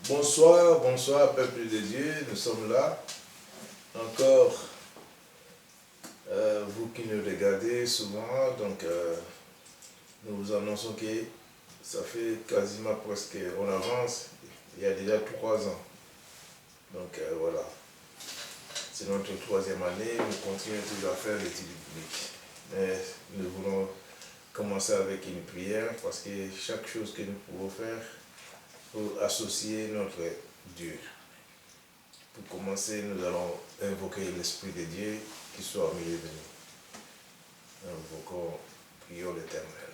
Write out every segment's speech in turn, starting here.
Bonsoir, bonsoir peuple de Dieu, nous sommes là. Encore, vous qui nous regardez souvent, donc nous vous annonçons que ça fait quasiment presque, on avance, il y a déjà 3 ans. Donc voilà, c'est notre 3e année, nous continuons toujours à faire l'étude biblique. Mais nous voulons commencer avec une prière parce que chaque chose que nous pouvons faire, pour associer notre Dieu. Pour commencer, nous allons invoquer l'Esprit de Dieu qui soit au milieu de nous. Invoquons, prions l'Éternel.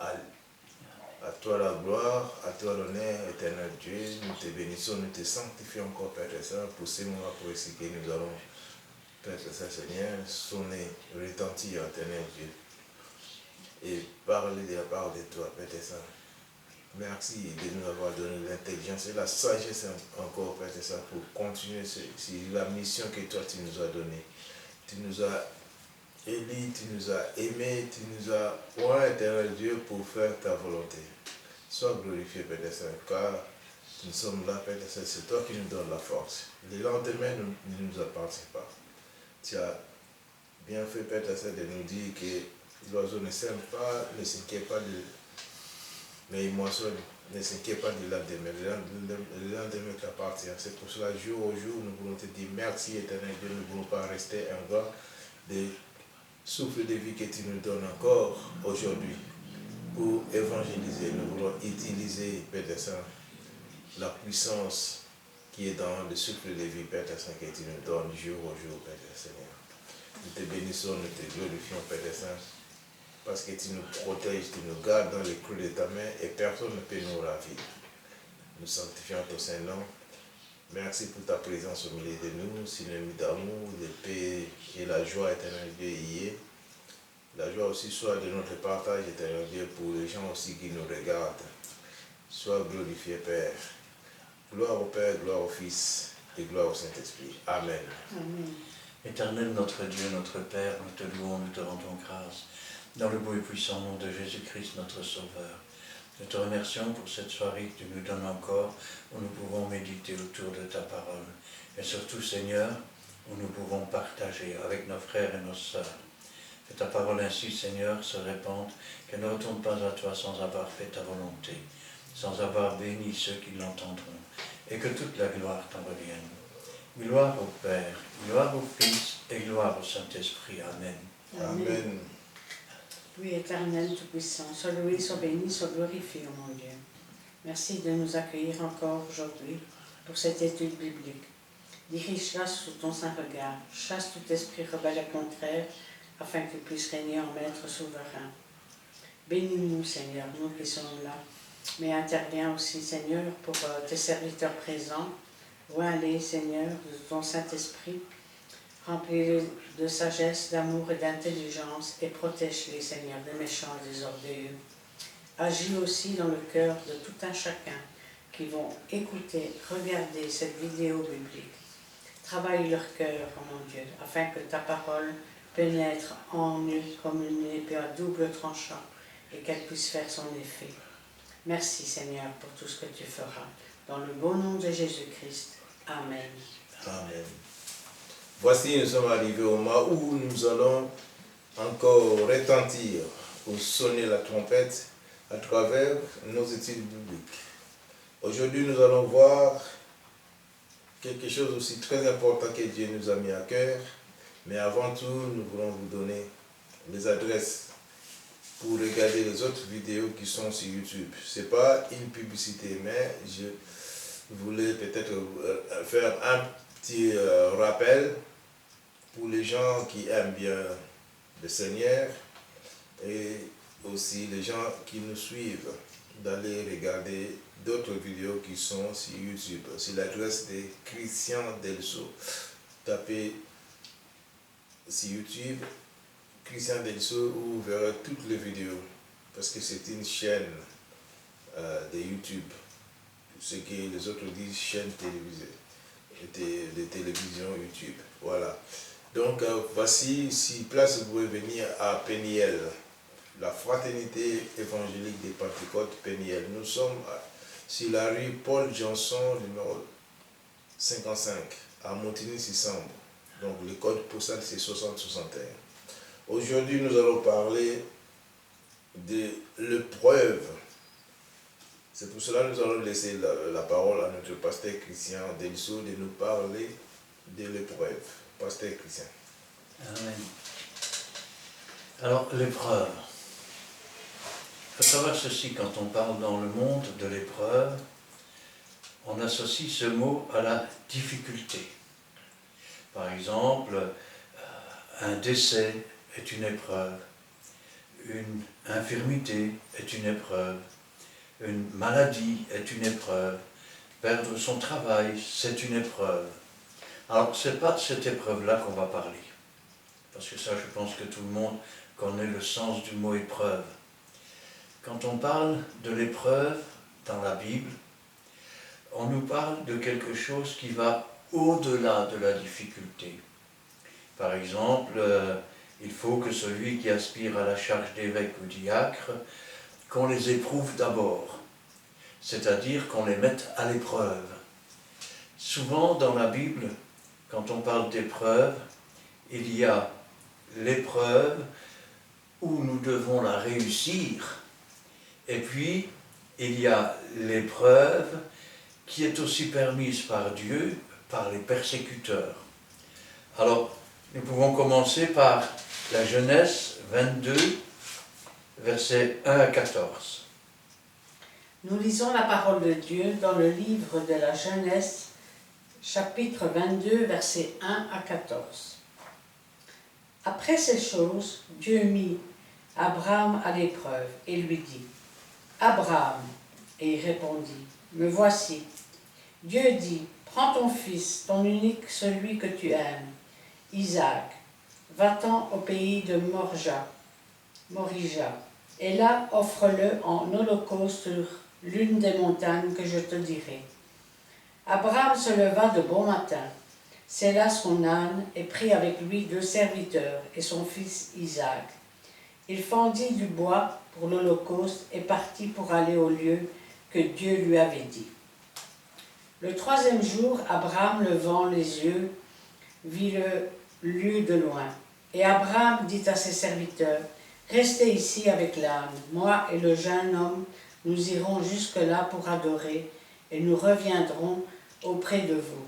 À toi la gloire, à toi l'honneur, éternel Dieu. Nous te bénissons, nous te sanctifions encore, Père et Saint, pour ces moments précis que nous allons, Père et Saint Seigneur, sonner, retentir, éternel Dieu. Et parler de la part de toi, Père et Saint. Merci de nous avoir donné l'intelligence et la sagesse encore, Père Saint, pour continuer sur la mission que toi tu nous as donnée. Tu nous as élus, tu nous as aimés, tu nous as oint, éternel Dieu, pour faire ta volonté. Sois glorifié, Père Saint, car nous sommes là, Père Saint, c'est toi qui nous donnes la force. Le lendemain ne nous appartient pas. Tu as bien fait, Père Saint, de nous dire que l'oiseau ne sème pas, ne s'inquiète pas de... Mais il moissonne, ne s'inquiète pas du lendemain. Le lendemain t'appartient. C'est pour cela, jour au jour, nous voulons te dire merci, éternel Dieu. Nous ne voulons pas rester un gars de souffle de vie que tu nous donnes encore aujourd'hui pour évangéliser. Nous voulons utiliser, Père Saint, la puissance qui est dans le souffle de vie, Père Saint, que tu nous donnes jour au jour, Père Seigneur. Nous te bénissons, nous te glorifions, Père Saint. Parce que tu nous protèges, tu nous gardes dans les creux de ta main et personne ne peut nous ravir. Nous sanctifions ton Saint-Nom. Merci pour ta présence au milieu de nous, synonyme d'amour, de paix et la joie, éternel Dieu, y est. La joie aussi soit de notre partage, éternel Dieu, pour les gens aussi qui nous regardent. Sois glorifié, Père. Gloire au Père, gloire au Fils et gloire au Saint-Esprit. Amen. Amen. Éternel notre Dieu, notre Père, nous te louons, nous te rendons grâce. Dans le beau et puissant nom de Jésus-Christ, notre Sauveur. Nous te remercions pour cette soirée que tu nous donnes encore, où nous pouvons méditer autour de ta parole. Et surtout, Seigneur, où nous pouvons partager avec nos frères et nos sœurs. Que ta parole ainsi, Seigneur, se répande, qu'elle ne retourne pas à toi sans avoir fait ta volonté, sans avoir béni ceux qui l'entendront, et que toute la gloire t'en revienne. Gloire au Père, gloire au Fils et gloire au Saint-Esprit. Amen. Amen. Amen. Oui, éternel, tout-puissant, sois loué, sois béni, sois glorifié, mon Dieu. Merci de nous accueillir encore aujourd'hui pour cette étude biblique. Dirige-la sous ton saint regard, chasse tout esprit rebelle et contraire, afin qu'il puisse régner en maître souverain. Bénis-nous, Seigneur, nous qui sommes là, mais interviens aussi, Seigneur, pour tes serviteurs présents. Oins-les, Seigneur, de ton Saint-Esprit. Remplis-les de sagesse, d'amour et d'intelligence et protège-les, Seigneur, des méchants et des orgueilleux. Agis aussi dans le cœur de tout un chacun qui vont écouter, regarder cette vidéo biblique. Travaille leur cœur, mon Dieu, afin que ta parole pénètre en eux comme une épée à double tranchant et qu'elle puisse faire son effet. Merci, Seigneur, pour tout ce que tu feras. Dans le beau nom de Jésus-Christ. Amen. Amen. Voici, nous sommes arrivés au moment où nous allons encore retentir ou sonner la trompette à travers nos études bibliques. Aujourd'hui, nous allons voir quelque chose aussi très important que Dieu nous a mis à cœur. Mais avant tout, nous voulons vous donner les adresses pour regarder les autres vidéos qui sont sur YouTube. Ce n'est pas une publicité, mais je voulais peut-être faire un petit rappel pour les gens qui aiment bien le Seigneur et aussi les gens qui nous suivent, d'aller regarder d'autres vidéos qui sont sur YouTube. C'est l'adresse de Christian Delso. Tapez sur YouTube Christian Delso où vous verrez toutes les vidéos parce que c'est une chaîne de YouTube, ce que les autres disent chaîne télévisée, de télévision YouTube. Voilà. Donc voici, si place vous pouvez venir à Péniel, la fraternité évangélique des Pentecôtes Péniel. Nous sommes sur la rue Paul Johnson, numéro 55, à Montigny-Sissambre. Donc le code postal c'est 6061. Aujourd'hui nous allons parler de l'épreuve. C'est pour cela que nous allons laisser la parole à notre pasteur Christian Delisso de nous parler de l'épreuve. Pasteur Christian. Amen. Alors, l'épreuve. Il faut savoir ceci, quand on parle dans le monde de l'épreuve, on associe ce mot à la difficulté. Par exemple, un décès est une épreuve, une infirmité est une épreuve, une maladie est une épreuve, perdre son travail, c'est une épreuve. Alors, ce n'est pas de cette épreuve-là qu'on va parler, parce que ça, je pense que tout le monde connaît le sens du mot épreuve. Quand on parle de l'épreuve dans la Bible, on nous parle de quelque chose qui va au-delà de la difficulté. Par exemple, il faut que celui qui aspire à la charge d'évêque ou diacre, qu'on les éprouve d'abord, c'est-à-dire qu'on les mette à l'épreuve. Souvent dans la Bible, quand on parle d'épreuve, il y a l'épreuve où nous devons la réussir, et puis il y a l'épreuve qui est aussi permise par Dieu, par les persécuteurs. Alors, nous pouvons commencer par la Genèse 22, versets 1 à 14. Nous lisons la parole de Dieu dans le livre de la Genèse, chapitre 22, versets 1 à 14. Après ces choses, Dieu mit Abraham à l'épreuve et lui dit, « Abraham » et il répondit, « Me voici. » Dieu dit, « Prends ton fils, ton unique, celui que tu aimes, Isaac, va-t'en au pays de Morija, et là offre-le en holocauste sur l'une des montagnes que je te dirai. » Abraham se leva de bon matin, sella son âne et prit avec lui 2 serviteurs et son fils Isaac. Il fendit du bois pour l'holocauste et partit pour aller au lieu que Dieu lui avait dit. Le 3e jour, Abraham, levant les yeux, vit le lieu de loin. Et Abraham dit à ses serviteurs, « Restez ici avec l'âne. Moi et le jeune homme, nous irons jusque-là pour adorer, et nous reviendrons auprès de vous. »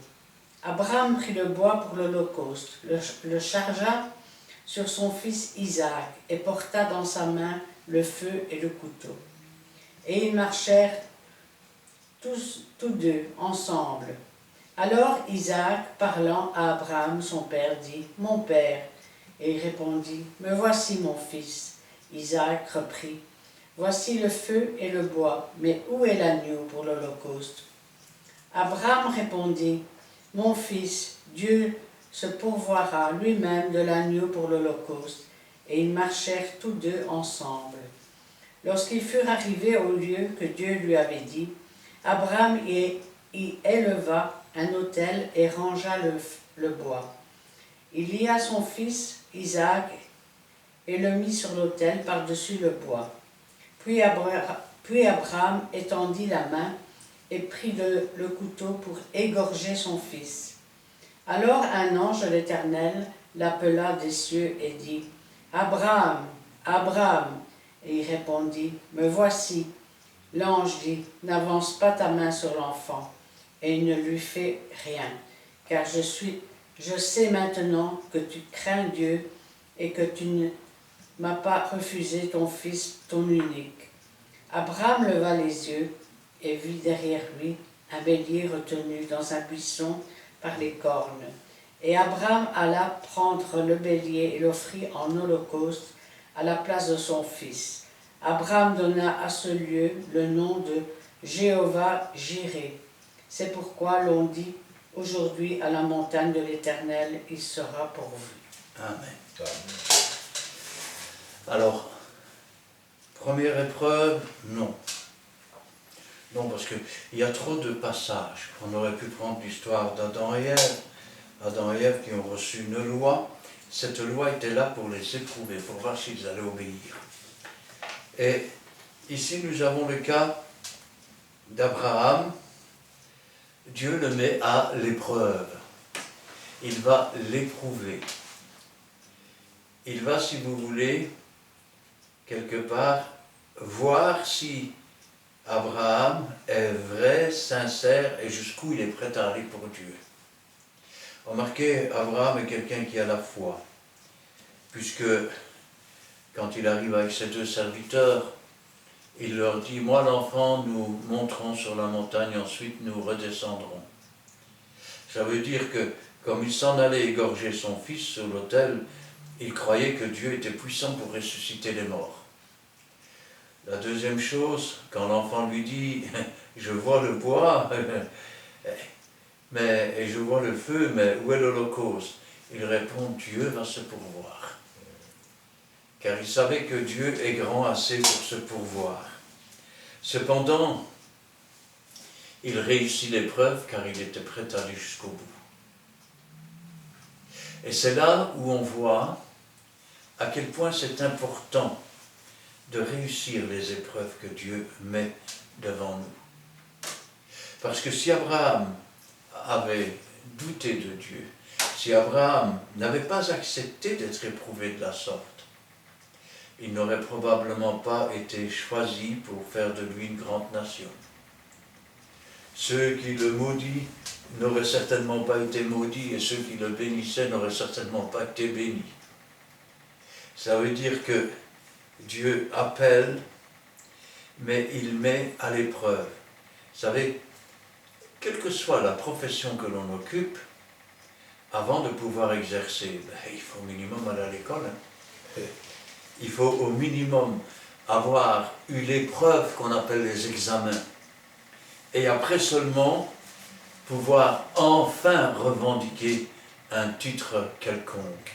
Abraham prit le bois pour l'holocauste, le chargea sur son fils Isaac, et porta dans sa main le feu et le couteau. Et ils marchèrent tous deux ensemble. Alors Isaac, parlant à Abraham, son père, dit, « Mon père. » Et il répondit, « Me voici, mon fils. » Isaac reprit, « Voici le feu et le bois, mais où est l'agneau pour l'holocauste » Abraham répondit, « Mon fils, Dieu se pourvoira lui-même de l'agneau pour l'holocauste. » Et ils marchèrent tous deux ensemble. Lorsqu'ils furent arrivés au lieu que Dieu lui avait dit, Abraham y éleva un autel et rangea le bois. Il lia son fils Isaac et le mit sur l'autel par-dessus le bois. Puis Abraham étendit la main et prit le couteau pour égorger son fils. Alors un ange de l'Éternel l'appela des cieux et dit, « Abraham, Abraham !» Et il répondit, « Me voici. » L'ange dit, « N'avance pas ta main sur l'enfant et ne lui fais rien, car je sais maintenant que tu crains Dieu et que tu ne m'as pas refusé ton fils, ton unique. » Abraham leva les yeux et vit derrière lui un bélier retenu dans un buisson par les cornes. Et Abraham alla prendre le bélier et l'offrit en holocauste à la place de son fils. Abraham donna à ce lieu le nom de Jéhovah-Jireh. C'est pourquoi l'on dit aujourd'hui à la montagne de l'Éternel, il sera pourvu. Amen. Alors, première épreuve, non. Non, parce qu'il y a trop de passages. On aurait pu prendre l'histoire d'Adam et Ève. Adam et Ève qui ont reçu une loi. Cette loi était là pour les éprouver, pour voir s'ils allaient obéir. Et ici, nous avons le cas d'Abraham, Dieu le met à l'épreuve. Il va l'éprouver. Il va, si vous voulez, quelque part, voir si Abraham est vrai, sincère et jusqu'où il est prêt à aller pour Dieu. Remarquez, Abraham est quelqu'un qui a la foi, puisque quand il arrive avec ses 2 serviteurs, il leur dit, moi l'enfant, nous monterons sur la montagne, ensuite nous redescendrons. Ça veut dire que, comme il s'en allait égorger son fils sur l'autel, il croyait que Dieu était puissant pour ressusciter les morts. La deuxième chose, quand l'enfant lui dit « Je vois le bois, et je vois le feu, mais où est l'Holocauste ?» Il répond « Dieu va se pourvoir. » Car il savait que Dieu est grand assez pour se pourvoir. Cependant, il réussit l'épreuve car il était prêt à aller jusqu'au bout. Et c'est là où on voit à quel point c'est important de réussir les épreuves que Dieu met devant nous. Parce que si Abraham avait douté de Dieu, si Abraham n'avait pas accepté d'être éprouvé de la sorte, il n'aurait probablement pas été choisi pour faire de lui une grande nation. Ceux qui le maudissent n'auraient certainement pas été maudits et ceux qui le bénissaient n'auraient certainement pas été bénis. Ça veut dire que Dieu appelle, mais il met à l'épreuve. Vous savez, quelle que soit la profession que l'on occupe, avant de pouvoir exercer, il faut au minimum aller à l'école. Il faut au minimum avoir eu l'épreuve qu'on appelle les examens. Et après seulement, pouvoir enfin revendiquer un titre quelconque.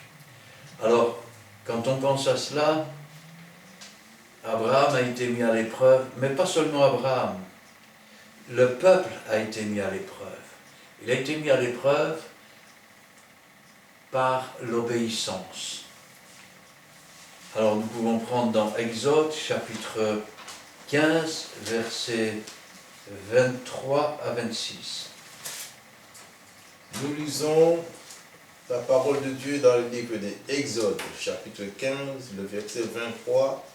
Alors, quand on pense à cela, Abraham a été mis à l'épreuve, mais pas seulement Abraham. Le peuple a été mis à l'épreuve. Il a été mis à l'épreuve par l'obéissance. Alors nous pouvons prendre dans Exode, chapitre 15, versets 23 à 26. Nous lisons la parole de Dieu dans le livre d'Exode, chapitre 15, le verset 23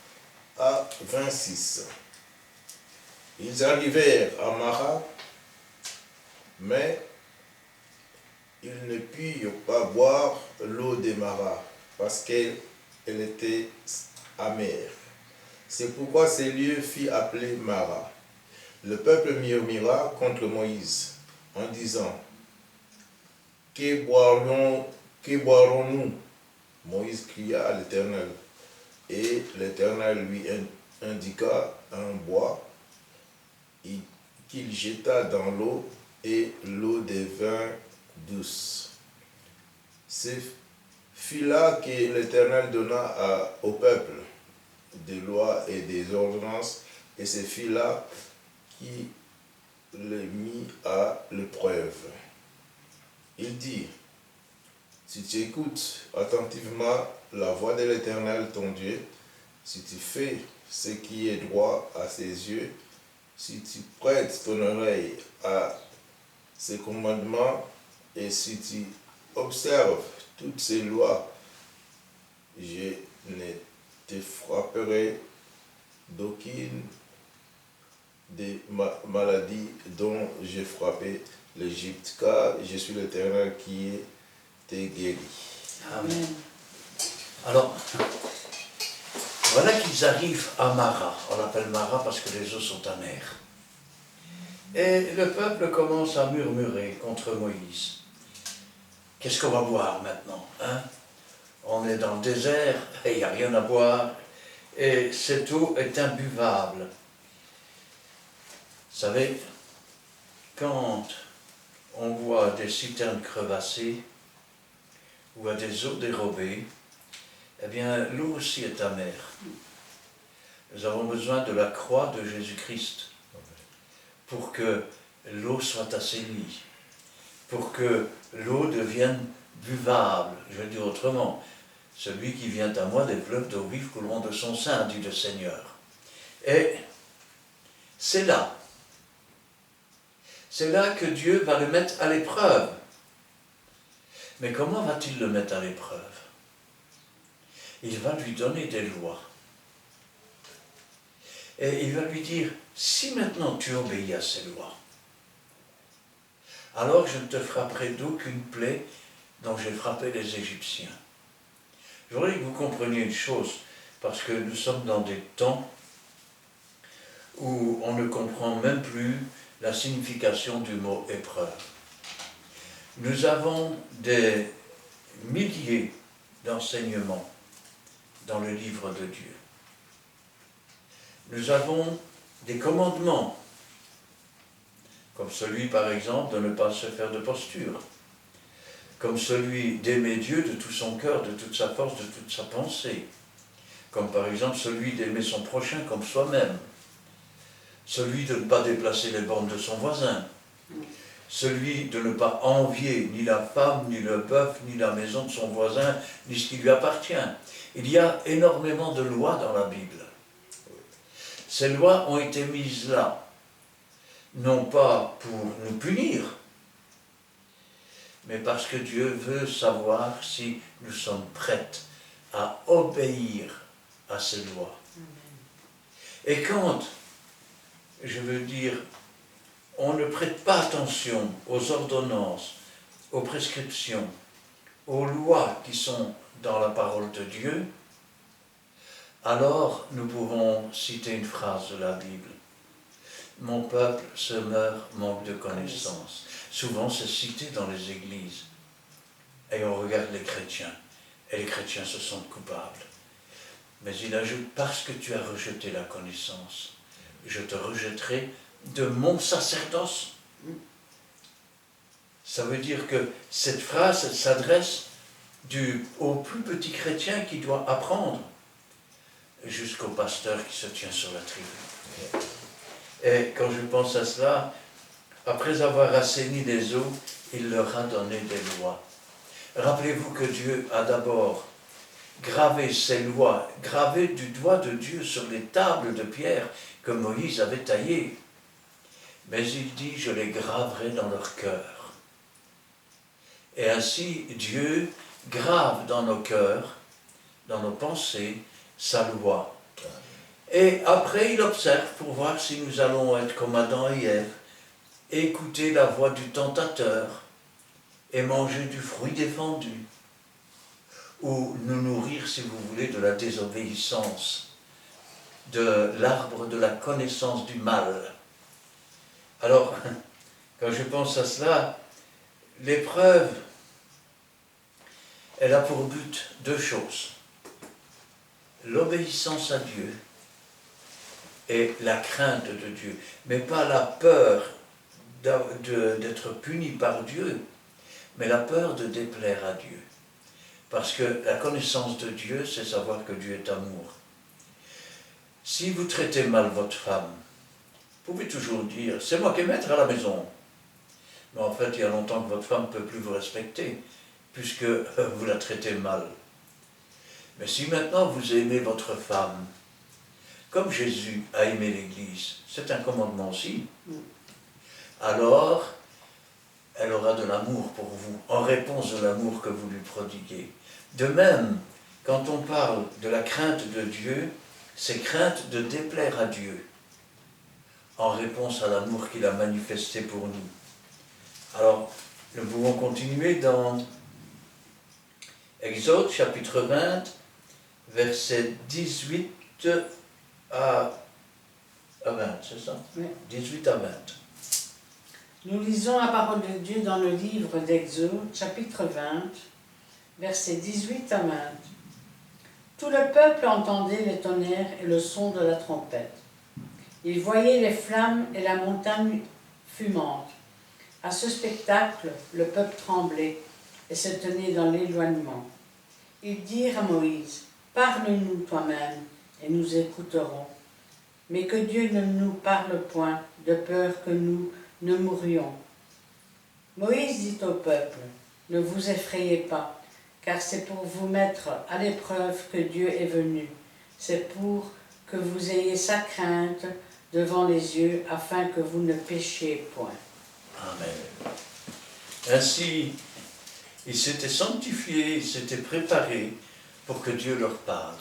à 26. Ils arrivèrent à Mara, mais ils ne purent pas boire l'eau de Mara, parce qu'elle était amère. C'est pourquoi ces lieux furent appelés Mara. Le peuple murmura contre Moïse, en disant, « Que boirons-nous » Moïse cria à l'Éternel, et l'Éternel lui indiqua un bois qu'il jeta dans l'eau, et l'eau devint douce. Ce fut là que l'Éternel donna au peuple des lois et des ordonnances, et ce fut là qui les mit à l'épreuve. Il dit, si tu écoutes attentivement la voix de l'Éternel ton Dieu, si tu fais ce qui est droit à ses yeux, si tu prêtes ton oreille à ses commandements et si tu observes toutes ces lois, je ne te frapperai d'aucune des maladies dont j'ai frappé l'Égypte, car je suis l'Éternel qui t'a guéri. Amen. Alors, voilà qu'ils arrivent à Mara. On l'appelle Mara parce que les eaux sont amères. Et le peuple commence à murmurer contre Moïse. Qu'est-ce qu'on va boire maintenant, hein? On est dans le désert et il n'y a rien à boire. Et cette eau est imbuvable. Vous savez, quand on voit des citernes crevassées ou à des eaux dérobées, eh bien, l'eau aussi est amère. Nous avons besoin de la croix de Jésus-Christ pour que l'eau soit assainie, pour que l'eau devienne buvable. Je vais dire autrement, celui qui vient à moi, des fleuves d'eau vive couleront de son sein, dit le Seigneur. Et c'est là c'est là que Dieu va le mettre à l'épreuve. Mais comment va-t-il le mettre à l'épreuve? Il va lui donner des lois. Et il va lui dire, si maintenant tu obéis à ces lois, alors je ne te frapperai d'aucune plaie dont j'ai frappé les Égyptiens. Je voudrais que vous compreniez une chose, parce que nous sommes dans des temps où on ne comprend même plus la signification du mot épreuve. Nous avons des milliers d'enseignements dans le livre de Dieu. Nous avons des commandements, comme celui par exemple de ne pas se faire de posture, comme celui d'aimer Dieu de tout son cœur, de toute sa force, de toute sa pensée, comme par exemple celui d'aimer son prochain comme soi-même, celui de ne pas déplacer les bornes de son voisin, celui de ne pas envier ni la femme, ni le bœuf, ni la maison de son voisin, ni ce qui lui appartient. Il y a énormément de lois dans la Bible. Ces lois ont été mises là, non pas pour nous punir, mais parce que Dieu veut savoir si nous sommes prêtes à obéir à ces lois. Et quand, je veux dire, on ne prête pas attention aux ordonnances, aux prescriptions, aux lois qui sont dans la parole de Dieu, alors nous pouvons citer une phrase de la Bible. Mon peuple se meurt, manque de connaissance. Souvent c'est cité dans les églises. Et on regarde les chrétiens. Et les chrétiens se sentent coupables. Mais il ajoute, parce que tu as rejeté la connaissance, je te rejetterai de mon sacerdoce. Ça veut dire que cette phrase s'adresse au plus petit chrétien qui doit apprendre, jusqu'au pasteur qui se tient sur la tribune. Et quand je pense à cela, après avoir assaini les eaux, il leur a donné des lois. Rappelez-vous que Dieu a d'abord gravé ces lois, gravé du doigt de Dieu sur les tables de pierre que Moïse avait taillées. Mais il dit, je les graverai dans leur cœur. Et ainsi, Dieu grave dans nos cœurs, dans nos pensées, sa loi. Et après, il observe pour voir si nous allons être comme Adam et Ève, écouter la voix du tentateur et manger du fruit défendu, ou nous nourrir, si vous voulez, de la désobéissance, de l'arbre de la connaissance du mal. Alors, quand je pense à cela, l'épreuve, elle a pour but deux choses. L'obéissance à Dieu et la crainte de Dieu, mais pas la peur d'être puni par Dieu, mais la peur de déplaire à Dieu. Parce que la connaissance de Dieu, c'est savoir que Dieu est amour. Si vous traitez mal votre femme, vous pouvez toujours dire, c'est moi qui vais mettre à la maison. Mais en fait, il y a longtemps que votre femme ne peut plus vous respecter, puisque vous la traitez mal. Mais si maintenant vous aimez votre femme, comme Jésus a aimé l'Église, c'est un commandement aussi, alors elle aura de l'amour pour vous, en réponse de l'amour que vous lui prodiguez. De même, quand on parle de la crainte de Dieu, c'est crainte de déplaire à Dieu, en réponse à l'amour qu'il a manifesté pour nous. Alors, nous pouvons continuer dans Exode, chapitre 20, versets 18 à 20, c'est ça? Oui. 18 à 20. Nous lisons la parole de Dieu dans le livre d'Exode, chapitre 20, versets 18 à 20. Tout le peuple entendait les tonnerres et le son de la trompette. Il voyait les flammes et la montagne fumante. À ce spectacle, le peuple tremblait et se tenait dans l'éloignement. Ils dirent à Moïse, « Parle-nous toi-même, et nous écouterons. Mais que Dieu ne nous parle point, de peur que nous ne mourions. » Moïse dit au peuple, « Ne vous effrayez pas, car c'est pour vous mettre à l'épreuve que Dieu est venu. C'est pour que vous ayez sa crainte devant les yeux, afin que vous ne péchiez point. » Amen. Ainsi, ils s'étaient sanctifiés, ils s'étaient préparés pour que Dieu leur parle.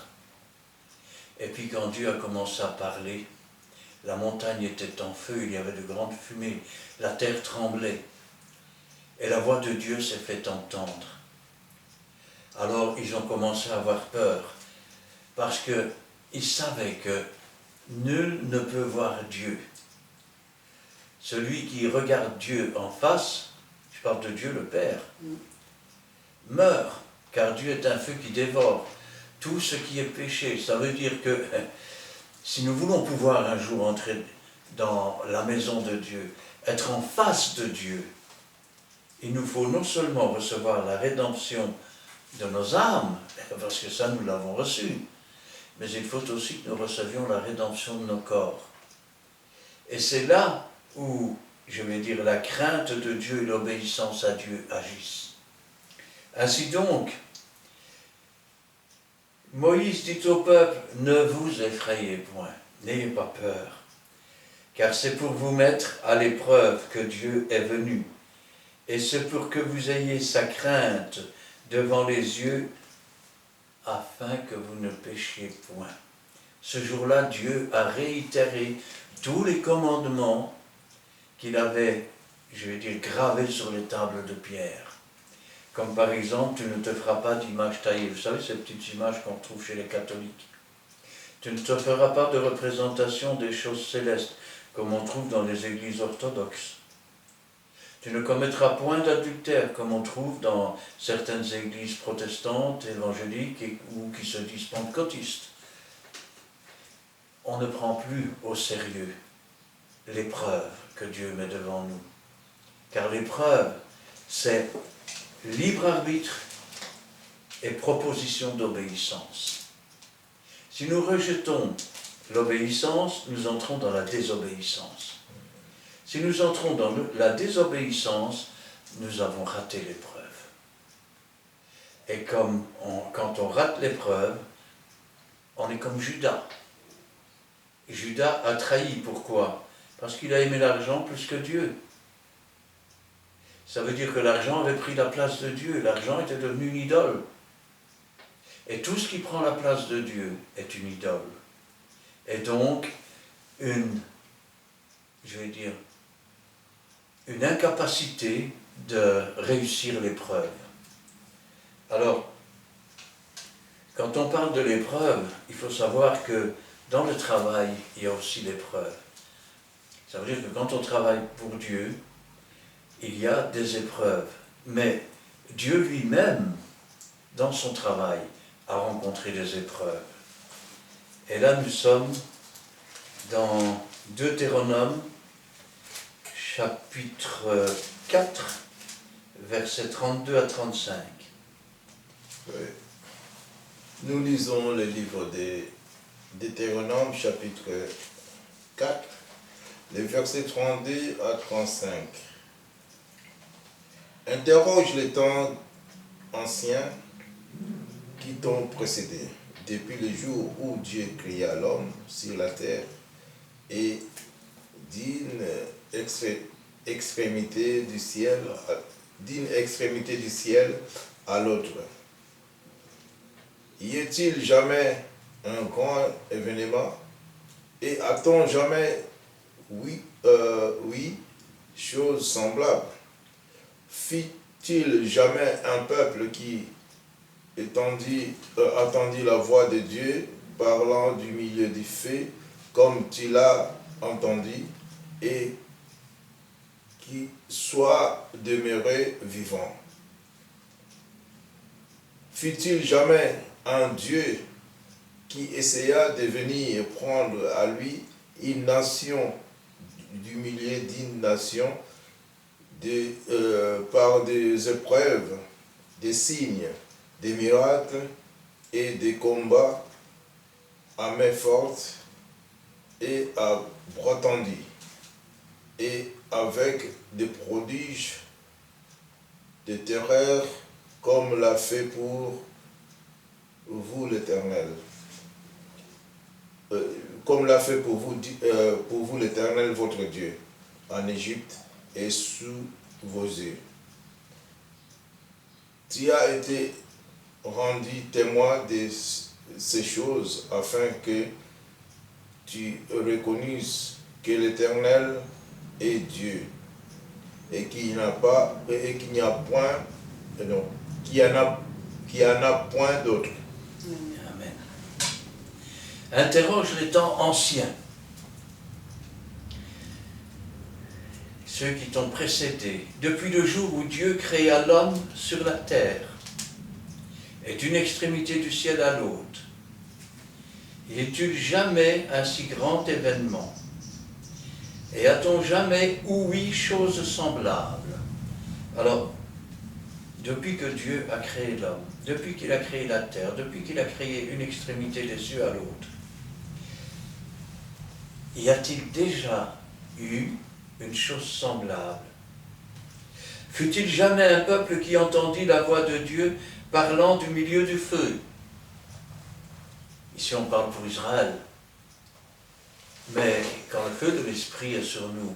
Et puis quand Dieu a commencé à parler, la montagne était en feu, il y avait de grandes fumées, la terre tremblait. Et la voix de Dieu s'est fait entendre. Alors ils ont commencé à avoir peur, parce qu'ils savaient que nul ne peut voir Dieu. Celui qui regarde Dieu en face, je parle de Dieu le Père, meurt, car Dieu est un feu qui dévore tout ce qui est péché. Ça veut dire que si nous voulons pouvoir un jour entrer dans la maison de Dieu, être en face de Dieu, il nous faut non seulement recevoir la rédemption de nos âmes, parce que ça nous l'avons reçu, mais il faut aussi que nous recevions la rédemption de nos corps. Et c'est là où, je vais dire, la crainte de Dieu et l'obéissance à Dieu agissent. Ainsi donc, Moïse dit au peuple, ne vous effrayez point, n'ayez pas peur, car c'est pour vous mettre à l'épreuve que Dieu est venu, et c'est pour que vous ayez sa crainte devant les yeux, afin que vous ne péchiez point. Ce jour-là, Dieu a réitéré tous les commandements qu'il avait, je vais dire, gravés sur les tables de pierre. Comme par exemple, tu ne te feras pas d'image taillée. Vous savez, ces petites images qu'on trouve chez les catholiques. Tu ne te feras pas de représentation des choses célestes, comme on trouve dans les églises orthodoxes. Tu ne commettras point d'adultère, comme on trouve dans certaines églises protestantes, évangéliques, ou qui se disent pentecôtistes. On ne prend plus au sérieux l'épreuve que Dieu met devant nous. Car l'épreuve, c'est libre arbitre et proposition d'obéissance. Si nous rejetons l'obéissance, nous entrons dans la désobéissance. Si nous entrons dans la désobéissance, nous avons raté l'épreuve. Et quand on rate l'épreuve, on est comme Judas. Judas a trahi, pourquoi? Parce qu'il a aimé l'argent plus que Dieu. Ça veut dire que l'argent avait pris la place de Dieu, l'argent était devenu une idole. Et tout ce qui prend la place de Dieu est une idole. Et donc, une incapacité de réussir l'épreuve. Alors, quand on parle de l'épreuve, il faut savoir que dans le travail, il y a aussi l'épreuve. Ça veut dire que quand on travaille pour Dieu, il y a des épreuves. Mais Dieu lui-même, dans son travail, a rencontré des épreuves. Et là, nous sommes dans Deutéronome, chapitre 4, versets 32 à 35. Oui. Nous lisons le livre de Deutéronome, chapitre 4, les versets 32 à 35. Interroge les temps anciens qui t'ont précédé, depuis le jour où Dieu créa l'homme sur la terre, et d'une extrémité du ciel à l'autre. Y est-il jamais un grand événement, et a-t-on jamais oui, chose semblable? Fit-il jamais un peuple qui attendit la voix de Dieu, parlant du milieu du feu, comme tu l'as entendu, et qui soit demeuré vivant? Fit-il jamais un Dieu qui essaya de venir prendre à lui une nation du milieu d'une nation, par des épreuves, des signes, des miracles et des combats à main forte et à bras tendus, et avec des prodiges, des terreurs, comme l'a fait pour vous l'Éternel. Comme l'a fait pour vous l'Éternel votre Dieu, en Égypte, est sous vos yeux. Tu as été rendu témoin de ces choses afin que tu reconnaisses que l'Éternel est Dieu et qu'il n'y a pas et qu'il n'y a point non, qu'il y en a point d'autre. Amen. Interroge les temps anciens, ceux qui t'ont précédé, depuis le jour où Dieu créa l'homme sur la terre, et d'une extrémité du ciel à l'autre. Y a-t-il jamais un si grand événement? Et a-t-on jamais ouï chose semblable? Alors, depuis que Dieu a créé l'homme, depuis qu'il a créé la terre, depuis qu'il a créé une extrémité des cieux à l'autre, y a-t-il déjà eu une chose semblable? Fut-il jamais un peuple qui entendit la voix de Dieu parlant du milieu du feu? Ici on parle pour Israël. Mais quand le feu de l'Esprit est sur nous,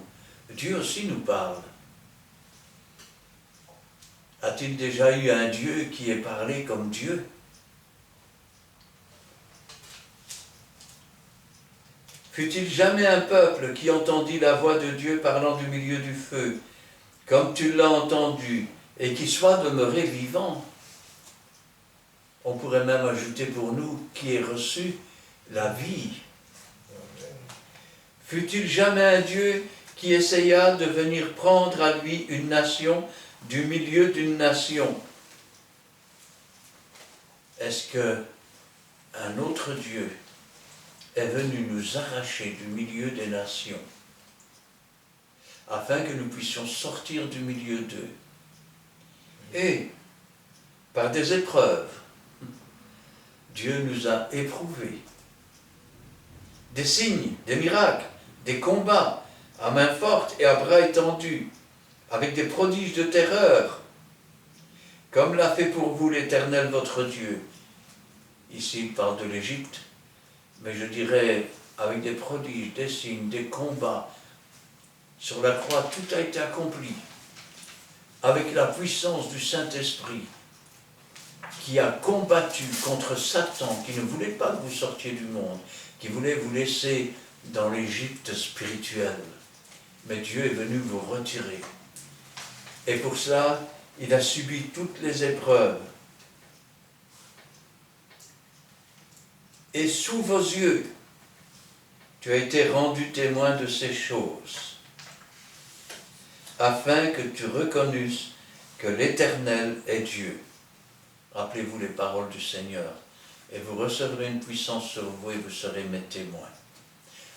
Dieu aussi nous parle. A-t-il déjà eu un Dieu qui ait parlé comme Dieu? Fut-il jamais un peuple qui entendit la voix de Dieu parlant du milieu du feu, comme tu l'as entendu, et qui soit demeuré vivant? On pourrait même ajouter pour nous, qui ait reçu la vie. Fut-il jamais un Dieu qui essaya de venir prendre à lui une nation du milieu d'une nation? Est-ce que un autre Dieu est venu nous arracher du milieu des nations afin que nous puissions sortir du milieu d'eux et par des épreuves, Dieu nous a éprouvés, des signes, des miracles, des combats à main forte et à bras étendus, avec des prodiges de terreur, comme l'a fait pour vous l'Éternel votre Dieu. Ici, il parle de l'Égypte, mais je dirais avec des prodiges, des signes, des combats. Sur la croix, tout a été accompli, avec la puissance du Saint-Esprit, qui a combattu contre Satan, qui ne voulait pas que vous sortiez du monde, qui voulait vous laisser dans l'Égypte spirituelle. Mais Dieu est venu vous retirer. Et pour cela, il a subi toutes les épreuves. Et sous vos yeux, tu as été rendu témoin de ces choses, afin que tu reconnusses que l'Éternel est Dieu. Rappelez-vous les paroles du Seigneur, et vous recevrez une puissance sur vous et vous serez mes témoins,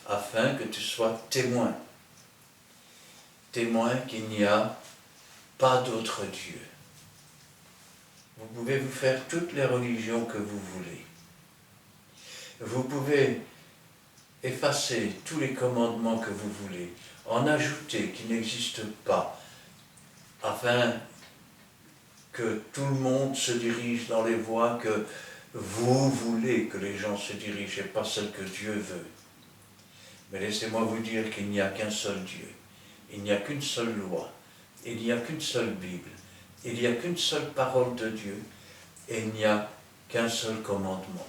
afin que tu sois témoin. Témoin qu'il n'y a pas d'autre Dieu. Vous pouvez vous faire toutes les religions que vous voulez. Vous pouvez effacer tous les commandements que vous voulez, en ajouter qui n'existent pas, afin que tout le monde se dirige dans les voies que vous voulez que les gens se dirigent, et pas celles que Dieu veut. Mais laissez-moi vous dire qu'il n'y a qu'un seul Dieu, il n'y a qu'une seule loi, il n'y a qu'une seule Bible, il n'y a qu'une seule parole de Dieu, et il n'y a qu'un seul commandement.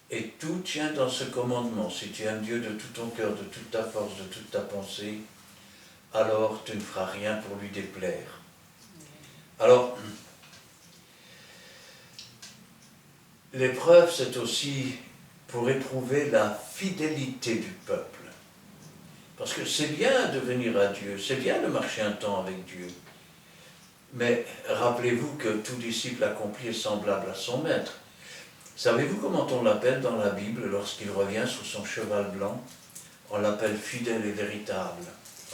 Et tout tient dans ce commandement. Si tu aimes Dieu de tout ton cœur, de toute ta force, de toute ta pensée, alors tu ne feras rien pour lui déplaire. Alors, l'épreuve, c'est aussi pour éprouver la fidélité du peuple. Parce que c'est bien de venir à Dieu, c'est bien de marcher un temps avec Dieu. Mais rappelez-vous que tout disciple accompli est semblable à son maître. Savez-vous comment on l'appelle dans la Bible lorsqu'il revient sur son cheval blanc? On l'appelle fidèle et véritable.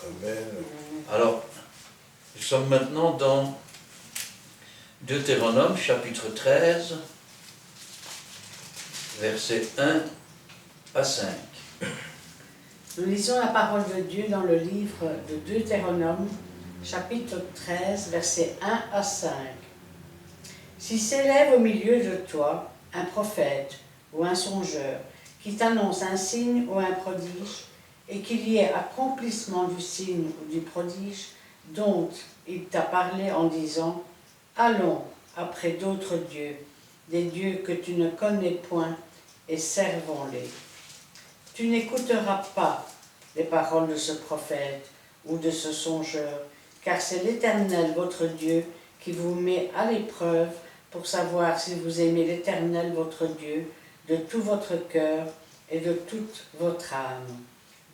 Amen. Alors, nous sommes maintenant dans Deutéronome, chapitre 13, versets 1 à 5. Nous lisons la parole de Dieu dans le livre de Deutéronome, chapitre 13, versets 1 à 5. Si s'élève au milieu de toi un prophète ou un songeur qui t'annonce un signe ou un prodige, et qu'il y ait accomplissement du signe ou du prodige dont il t'a parlé en disant « Allons après d'autres dieux, des dieux que tu ne connais point, et servons-les. » Tu n'écouteras pas les paroles de ce prophète ou de ce songeur, car c'est l'Éternel, votre Dieu, qui vous met à l'épreuve pour savoir si vous aimez l'Éternel, votre Dieu, de tout votre cœur et de toute votre âme.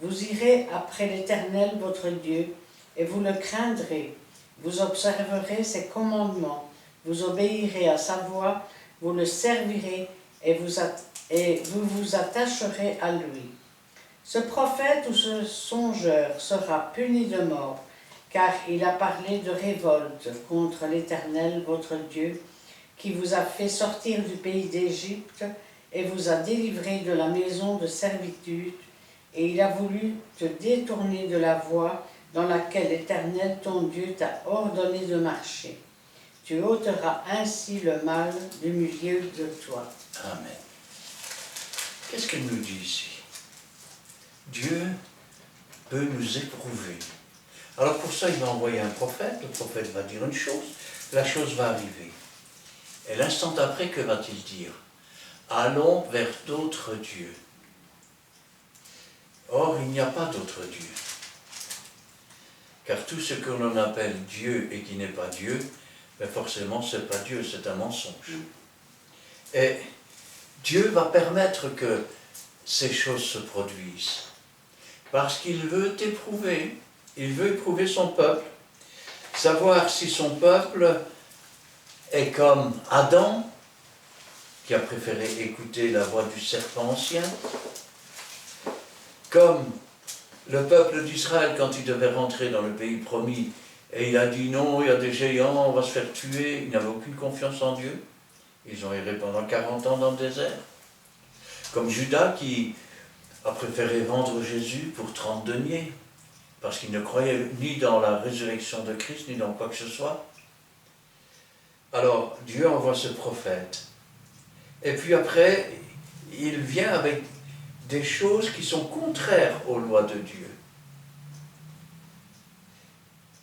Vous irez après l'Éternel, votre Dieu, et vous le craindrez. Vous observerez ses commandements, vous obéirez à sa voix, vous le servirez et vous vous attacherez à lui. Ce prophète ou ce songeur sera puni de mort, car il a parlé de révolte contre l'Éternel, votre Dieu, qui vous a fait sortir du pays d'Égypte et vous a délivré de la maison de servitude, et il a voulu te détourner de la voie dans laquelle l'Éternel, ton Dieu, t'a ordonné de marcher. Tu ôteras ainsi le mal du milieu de toi. Amen. Qu'est-ce qu'elle nous dit ici? Dieu peut nous éprouver. Alors pour ça, il va envoyer un prophète, le prophète va dire une chose, la chose va arriver. Et l'instant après, que va-t-il dire? Allons vers d'autres dieux. Or, il n'y a pas d'autres dieux. Car tout ce que l'on appelle Dieu et qui n'est pas Dieu, ben forcément, ce n'est pas Dieu, c'est un mensonge. Et Dieu va permettre que ces choses se produisent. Parce qu'il veut éprouver, il veut éprouver son peuple, savoir si son peuple est comme Adam, qui a préféré écouter la voix du serpent ancien, comme le peuple d'Israël quand il devait rentrer dans le pays promis, et il a dit non, il y a des géants, on va se faire tuer, il n'avait aucune confiance en Dieu. Ils ont erré pendant 40 ans dans le désert. Comme Judas qui a préféré vendre Jésus pour 30 deniers, parce qu'il ne croyait ni dans la résurrection de Christ, ni dans quoi que ce soit. Alors, Dieu envoie ce prophète. Et puis après, il vient avec des choses qui sont contraires aux lois de Dieu.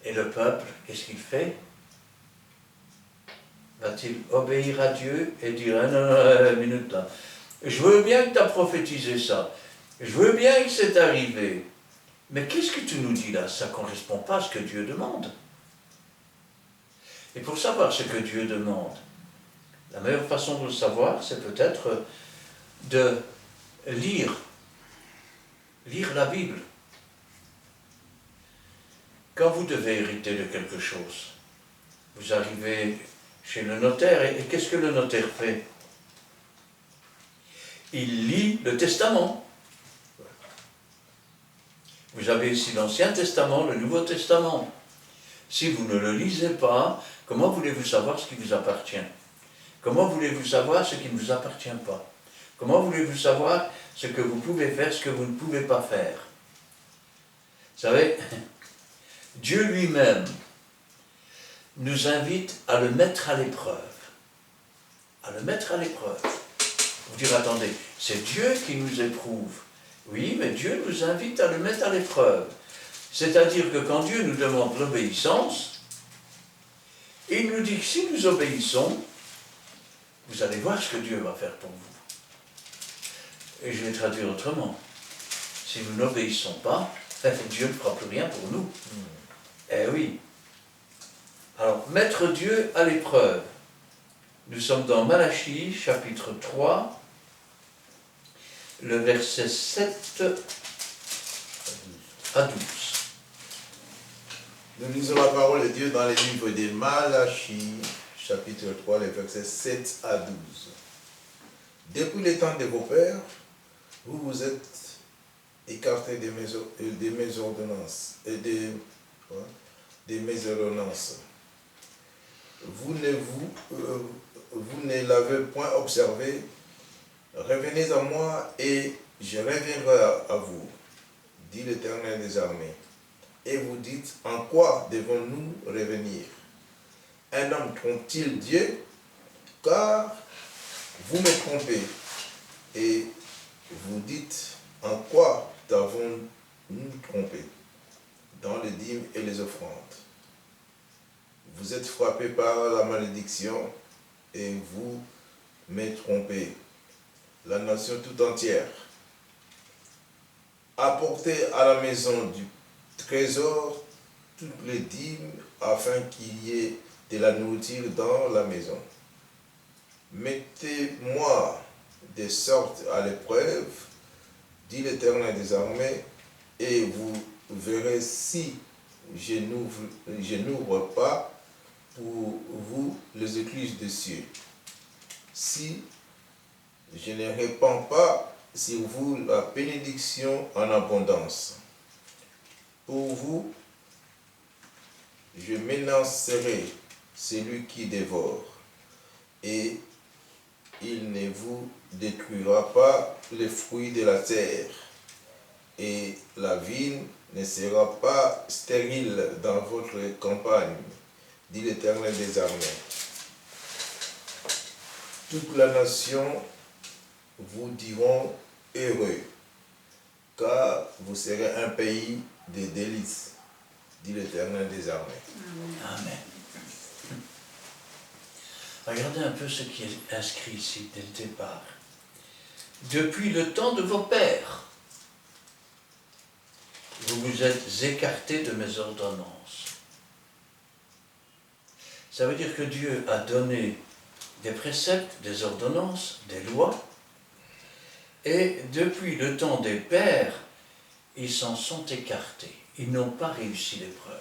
Et le peuple, qu'est-ce qu'il fait? Va-t-il obéir à Dieu et dire, ah non, une minute là, je veux bien que tu as prophétisé ça, je veux bien que c'est arrivé, mais qu'est-ce que tu nous dis là? Ça ne correspond pas à ce que Dieu demande. Et pour savoir ce que Dieu demande, la meilleure façon de le savoir, c'est peut-être de lire la Bible. Quand vous devez hériter de quelque chose, vous arrivez chez le notaire, et qu'est-ce que le notaire fait? Il lit le testament. Vous avez ici l'Ancien Testament, le Nouveau Testament. Si vous ne le lisez pas, comment voulez-vous savoir ce qui vous appartient? Comment voulez-vous savoir ce qui ne vous appartient pas? Comment voulez-vous savoir ce que vous pouvez faire, ce que vous ne pouvez pas faire? Vous savez, Dieu lui-même nous invite à le mettre à l'épreuve. À le mettre à l'épreuve. Vous direz, attendez, c'est Dieu qui nous éprouve. Oui, mais Dieu nous invite à le mettre à l'épreuve. C'est-à-dire que quand Dieu nous demande l'obéissance, il nous dit que si nous obéissons, vous allez voir ce que Dieu va faire pour vous. Et je vais traduire autrement. Si nous n'obéissons pas, Dieu ne fera plus rien pour nous. Eh oui. Alors, mettre Dieu à l'épreuve. Nous sommes dans Malachie, chapitre 3, le verset 7 à 12. Nous lisons la parole de Dieu dans les livres de Malachie, chapitre 3, les versets 7 à 12. Depuis le temps de vos pères, vous vous êtes écartés de mes ordonnances et de mes ordonnances. Vous ne l'avez point observé. Revenez à moi et je reviendrai à vous, dit l'Éternel des armées. Et vous dites, en quoi devons-nous revenir? Un homme trompe-t-il Dieu? Car vous me trompez. Et vous dites, en quoi nous tromper dans les dîmes et les offrandes. Vous êtes frappés par la malédiction et vous m'avez trompé, la nation tout entière. Apportez à la maison du trésor toutes les dîmes afin qu'il y ait de la nourriture dans la maison. Mettez-moi des sortes à l'épreuve, dit l'Éternel des armées, et vous verrez si je n'ouvre pas pour vous les écluses des cieux. Si je ne répands pas sur vous la bénédiction en abondance. Pour vous, je m'énoncerai celui qui dévore, et il ne vous détruira pas les fruits de la terre, et la vigne ne sera pas stérile dans votre campagne, dit l'Éternel des armées. Toute la nation vous diront heureux, car vous serez un pays de délices, dit l'Éternel des armées. Amen. Regardez un peu ce qui est inscrit ici dès le départ. Depuis le temps de vos pères, vous vous êtes écartés de mes ordonnances. Ça veut dire que Dieu a donné des préceptes, des ordonnances, des lois, et depuis le temps des pères, ils s'en sont écartés. Ils n'ont pas réussi l'épreuve.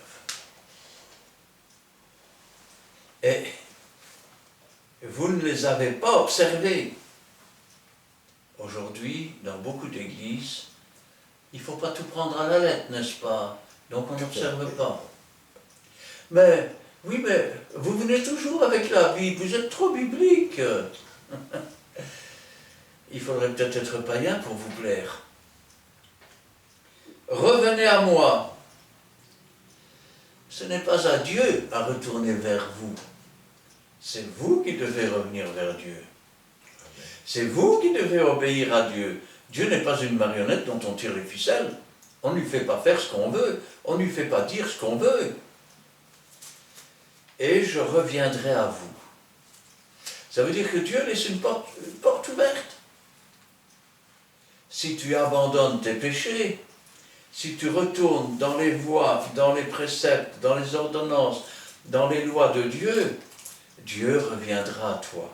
Et vous ne les avez pas observés. Aujourd'hui, dans beaucoup d'églises, il ne faut pas tout prendre à la lettre, n'est-ce pas? Donc on n'observe pas. Mais, oui, mais vous venez toujours avec la Bible, vous êtes trop biblique. Il faudrait peut-être être païen pour vous plaire. Revenez à moi. Ce n'est pas à Dieu à retourner vers vous. C'est vous qui devez revenir vers Dieu. C'est vous qui devez obéir à Dieu. Dieu n'est pas une marionnette dont on tire les ficelles. On ne lui fait pas faire ce qu'on veut. On ne lui fait pas dire ce qu'on veut. Et je reviendrai à vous. Ça veut dire que Dieu laisse une porte ouverte. Si tu abandonnes tes péchés, si tu retournes dans les voies, dans les préceptes, dans les ordonnances, dans les lois de Dieu, Dieu reviendra à toi.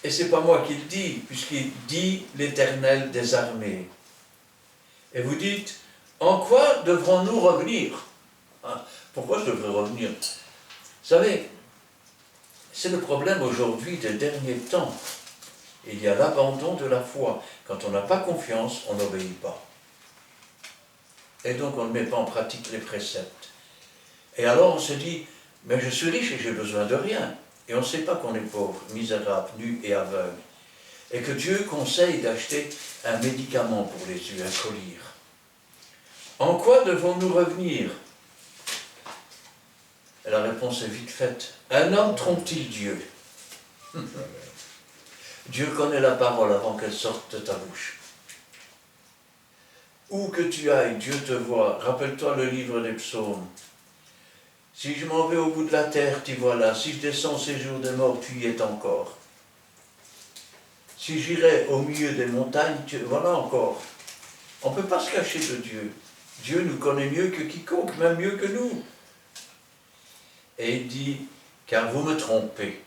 Et ce n'est pas moi qui le dis, puisqu'il dit l'Éternel des armées. Et vous dites, en quoi devrons-nous revenir? Pourquoi je devrais revenir? Vous savez, c'est le problème aujourd'hui des derniers temps. Il y a l'abandon de la foi. Quand on n'a pas confiance, on n'obéit pas. Et donc on ne met pas en pratique les préceptes. Et alors on se dit, mais je suis riche et j'ai besoin de rien. Et on ne sait pas qu'on est pauvre, misérable, nu et aveugle. Et que Dieu conseille d'acheter un médicament pour les yeux, un collyre. En quoi devons-nous revenir? Et la réponse est vite faite. Un homme trompe-t-il Dieu? Dieu connaît la parole avant qu'elle sorte de ta bouche. Où que tu ailles, Dieu te voit. Rappelle-toi le livre des psaumes. Si je m'en vais au bout de la terre, t'y voilà. Si je descends au séjour des morts, tu y es encore. Si j'irai au milieu des montagnes, voilà encore. On ne peut pas se cacher de Dieu. Dieu nous connaît mieux que quiconque, même mieux que nous. Et il dit, car vous me trompez.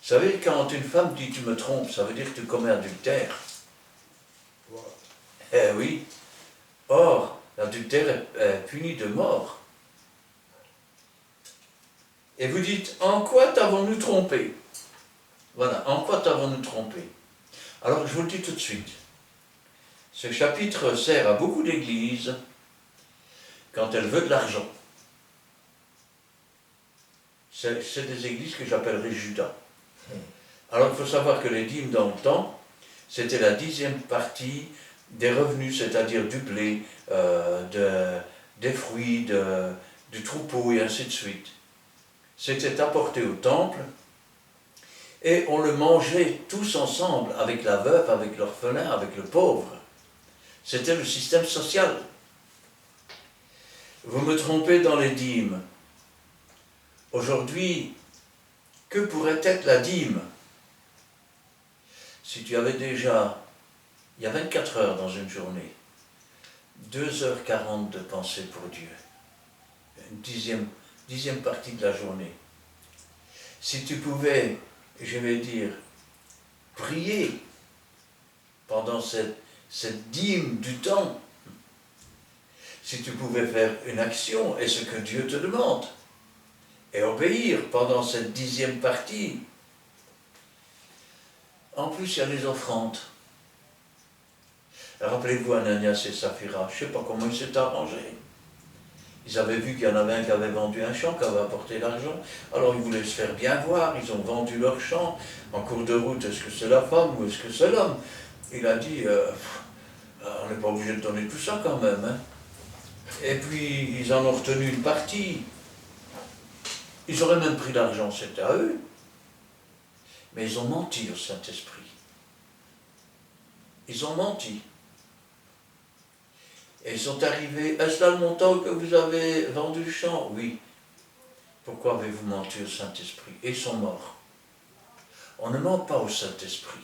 Vous savez, quand une femme dit tu me trompes, ça veut dire que tu commets adultère. Wow. Eh oui. Or, l'adultère est puni de mort. Et vous dites, en quoi t'avons-nous trompé? Voilà, en quoi t'avons-nous trompé? Alors, je vous le dis tout de suite. Ce chapitre sert à beaucoup d'églises quand elles veulent de l'argent. C'est des églises que j'appellerais Judas. Alors, il faut savoir que les dîmes dans le temps, c'était la 10e partie des revenus, c'est-à-dire du blé, des fruits, du troupeau et ainsi de suite. C'était apporté au temple et on le mangeait tous ensemble, avec la veuve, avec l'orphelin, avec le pauvre. C'était le système social. Vous me trompez dans les dîmes. Aujourd'hui, que pourrait être la dîme? Si tu avais déjà, il y a 24 heures dans une journée, 2h40 de pensée pour Dieu, une dixième partie de la journée. Si tu pouvais, je vais dire, prier pendant cette dîme du temps, si tu pouvais faire une action et ce que Dieu te demande, et obéir pendant cette 10e partie. En plus, il y a les offrandes. Rappelez-vous Ananias et Saphira, je ne sais pas comment ils s'étaient arrangés. Ils avaient vu qu'il y en avait un qui avait vendu un champ, qui avait apporté l'argent. Alors ils voulaient se faire bien voir, ils ont vendu leur champ. En cours de route, est-ce que c'est la femme ou est-ce que c'est l'homme? Il a dit, on n'est pas obligé de donner tout ça quand même. Hein. Et puis ils en ont retenu une partie. Ils auraient même pris l'argent, c'était à eux. Mais ils ont menti au Saint-Esprit. Ils ont menti. Et ils sont arrivés, est-ce là le montant que vous avez vendu le champ? Oui. Pourquoi avez-vous menti au Saint-Esprit? Et ils sont morts. On ne ment pas au Saint-Esprit.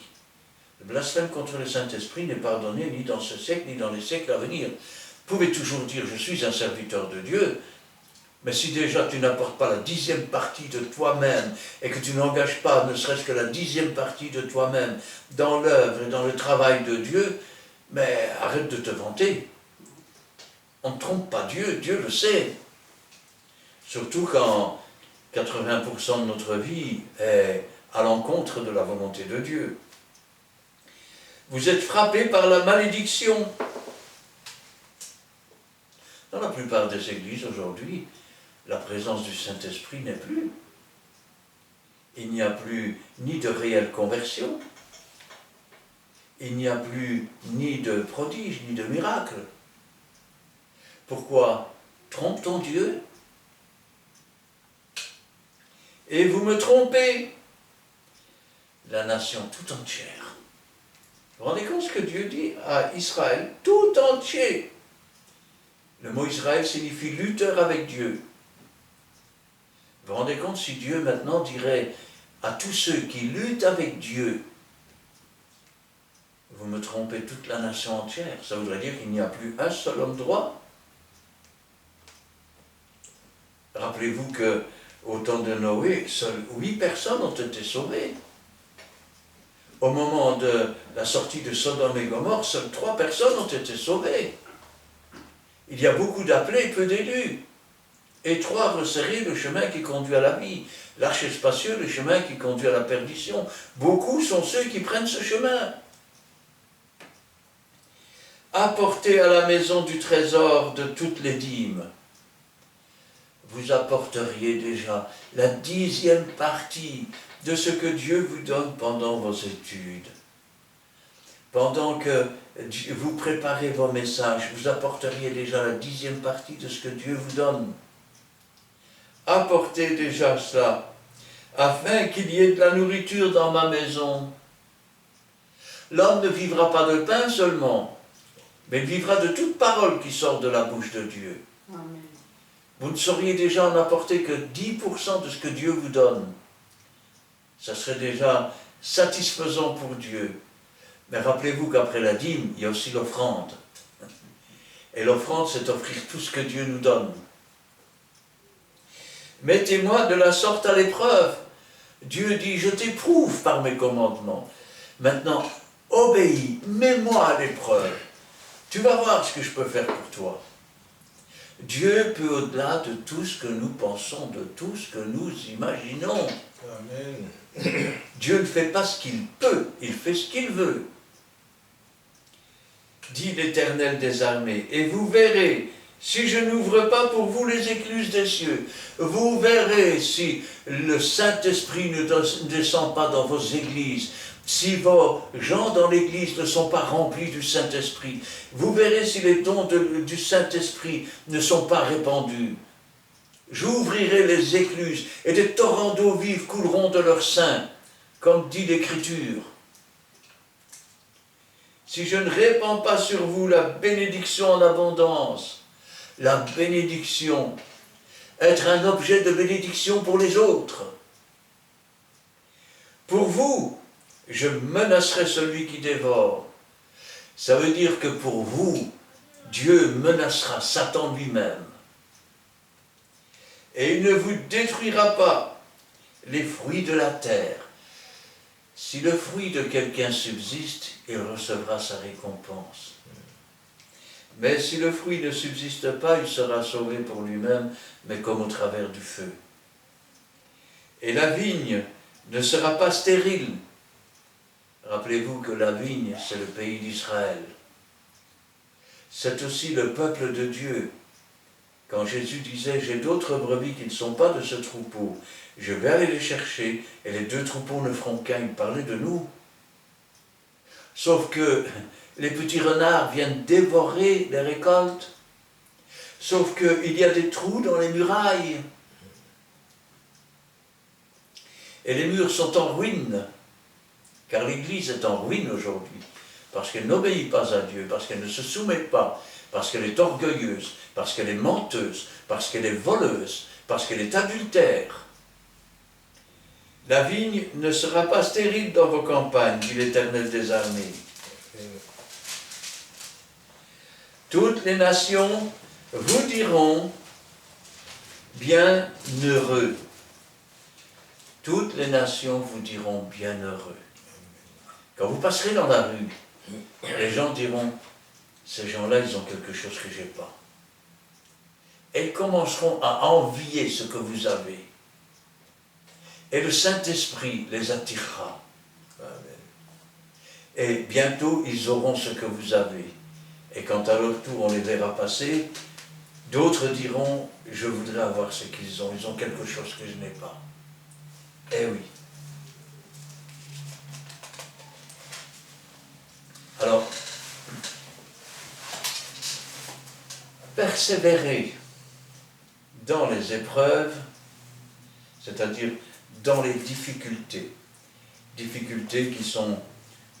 Le blasphème contre le Saint-Esprit n'est pardonné ni dans ce siècle, ni dans les siècles à venir. Vous pouvez toujours dire, je suis un serviteur de Dieu, mais si déjà tu n'apportes pas la 10e partie de toi-même, et que tu n'engages pas ne serait-ce que la 10e partie de toi-même dans l'œuvre et dans le travail de Dieu, mais arrête de te vanter. On ne trompe pas Dieu, Dieu le sait. Surtout quand 80% de notre vie est à l'encontre de la volonté de Dieu. Vous êtes frappés par la malédiction. Dans la plupart des églises aujourd'hui, la présence du Saint-Esprit n'est plus. Il n'y a plus ni de réelle conversion, il n'y a plus ni de prodiges, ni de miracles. Pourquoi? Trompe ton Dieu? Et vous me trompez, la nation tout entière. Vous vous rendez compte ce que Dieu dit à Israël? Tout entier. Le mot Israël signifie lutteur avec Dieu. Vous vous rendez compte si Dieu maintenant dirait à tous ceux qui luttent avec Dieu, vous me trompez toute la nation entière, ça voudrait dire qu'il n'y a plus un seul homme droit. Rappelez-vous qu'au temps de Noé, seules 8 personnes ont été sauvées. Au moment de la sortie de Sodome et Gomorrhe, seules 3 personnes ont été sauvées. Il y a beaucoup d'appelés, peu d'élus. Étroit, resserré, le chemin qui conduit à la vie. L'arche est spacieux, le chemin qui conduit à la perdition. Beaucoup sont ceux qui prennent ce chemin. Apportez à la maison du trésor de toutes les dîmes. Vous apporteriez déjà la 10e partie de ce que Dieu vous donne pendant vos études. Pendant que vous préparez vos messages, vous apporteriez déjà la 10e partie de ce que Dieu vous donne. Apportez déjà cela, afin qu'il y ait de la nourriture dans ma maison. L'homme ne vivra pas de pain seulement, mais il vivra de toute parole qui sort de la bouche de Dieu. Amen. Vous ne sauriez déjà en apporter que 10% de ce que Dieu vous donne. Ça serait déjà satisfaisant pour Dieu. Mais rappelez-vous qu'après la dîme, il y a aussi l'offrande. Et l'offrande, c'est offrir tout ce que Dieu nous donne. Mettez-moi de la sorte à l'épreuve. Dieu dit, je t'éprouve par mes commandements. Maintenant, obéis, mets-moi à l'épreuve. Tu vas voir ce que je peux faire pour toi. Dieu peut au-delà de tout ce que nous pensons, de tout ce que nous imaginons. Amen. Dieu ne fait pas ce qu'il peut, il fait ce qu'il veut. Dit l'Éternel des armées, et vous verrez, si je n'ouvre pas pour vous les écluses des cieux, vous verrez si le Saint-Esprit ne descend pas dans vos églises, si vos gens dans l'église ne sont pas remplis du Saint-Esprit, vous verrez si les dons du Saint-Esprit ne sont pas répandus. J'ouvrirai les écluses et des torrents d'eau vive couleront de leur sein. comme dit l'Écriture. Si je ne répands pas sur vous la bénédiction en abondance, la bénédiction, être un objet de bénédiction pour les autres. Pour vous, je menacerai celui qui dévore. Ça veut dire que pour vous, Dieu menacera Satan lui-même. Et il ne vous détruira pas les fruits de la terre. Si le fruit de quelqu'un subsiste, il recevra sa récompense. Mais si le fruit ne subsiste pas, il sera sauvé pour lui-même, mais comme au travers du feu. Et la vigne ne sera pas stérile. Rappelez-vous que la vigne, c'est le pays d'Israël. C'est aussi le peuple de Dieu. Quand Jésus disait « J'ai d'autres brebis qui ne sont pas de ce troupeau, je vais aller les chercher, et les deux troupeaux ne feront qu'un », il parlait de nous. Sauf que les petits renards viennent dévorer les récoltes. Sauf qu'il y a des trous dans les murailles. Et les murs sont en ruine, car l'Église est en ruine aujourd'hui, parce qu'elle n'obéit pas à Dieu, parce qu'elle ne se soumet pas, parce qu'elle est orgueilleuse, parce qu'elle est menteuse, parce qu'elle est voleuse, parce qu'elle est adultère. La vigne ne sera pas stérile dans vos campagnes, dit l'Éternel des armées. Toutes les nations vous diront bienheureux. Toutes les nations vous diront bienheureux. Quand vous passerez dans la rue, les gens diront, ces gens-là, ils ont quelque chose que je n'ai pas. Et ils commenceront à envier ce que vous avez. Et le Saint-Esprit les attirera. Amen. Et bientôt, ils auront ce que vous avez. Et quand à leur tour, on les verra passer, d'autres diront, je voudrais avoir ce qu'ils ont. Ils ont quelque chose que je n'ai pas. Eh oui. Alors, persévérer dans les épreuves, c'est-à-dire dans les difficultés. Difficultés qui sont,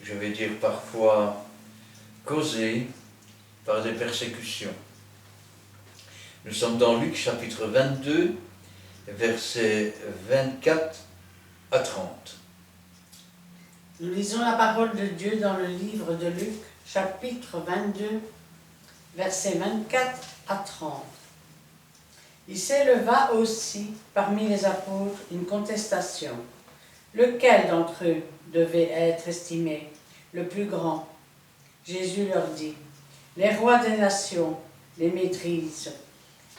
je vais dire, parfois causées par des persécutions. Nous sommes dans Luc chapitre 22, versets 24 à 30. Nous lisons la parole de Dieu dans le livre de Luc, chapitre 22, versets 24 à 30. Il s'éleva aussi parmi les apôtres une contestation. Lequel d'entre eux devait être estimé le plus grand? Jésus leur dit, les rois des nations les maîtrisent,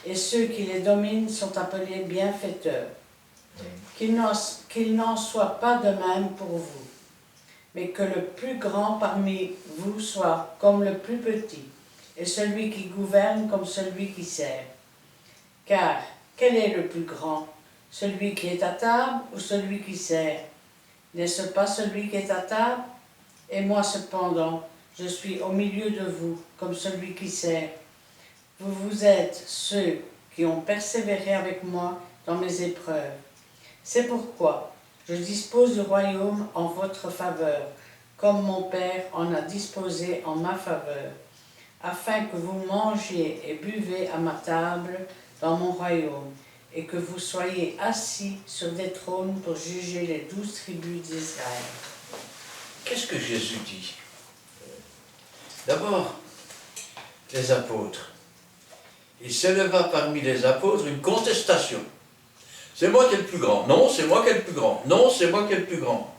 et ceux qui les dominent sont appelés bienfaiteurs. Qu'il n'en soit pas de même pour vous, mais que le plus grand parmi vous soit comme le plus petit, et celui qui gouverne comme celui qui sert. Car quel est le plus grand, celui qui est à table ou celui qui sert? N'est-ce pas celui qui est à table? Et moi cependant, je suis au milieu de vous comme celui qui sert. Vous êtes ceux qui ont persévéré avec moi dans mes épreuves. C'est pourquoi je dispose du royaume en votre faveur, comme mon Père en a disposé en ma faveur, afin que vous mangiez et buvez à ma table dans mon royaume, et que vous soyez assis sur des trônes pour juger les 12 tribus d'Israël. Qu'est-ce que Jésus dit? D'abord, les apôtres. Il s'éleva parmi les apôtres une contestation. C'est moi qui est le plus grand. Non, c'est moi qui est le plus grand. Non, c'est moi qui est le plus grand.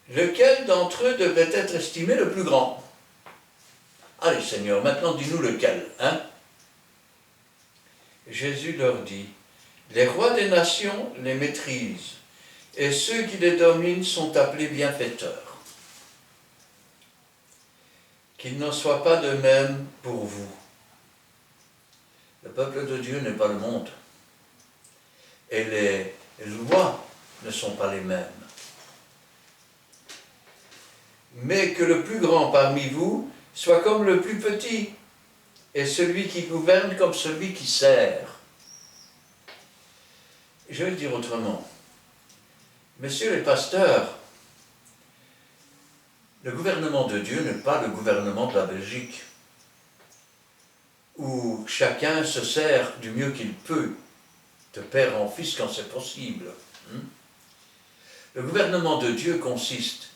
Lequel d'entre eux devait être estimé le plus grand? Allez Seigneur, maintenant dis-nous lequel, hein? Jésus leur dit, les rois des nations les maîtrisent, et ceux qui les dominent sont appelés bienfaiteurs. Qu'il n'en soit pas de même pour vous. Le peuple de Dieu n'est pas le monde. Et les lois ne sont pas les mêmes. Mais que le plus grand parmi vous soit comme le plus petit, et celui qui gouverne comme celui qui sert. Je vais le dire autrement. Messieurs les pasteurs, le gouvernement de Dieu n'est pas le gouvernement de la Belgique, où chacun se sert du mieux qu'il peut, de père en fils quand c'est possible. Le gouvernement de Dieu consiste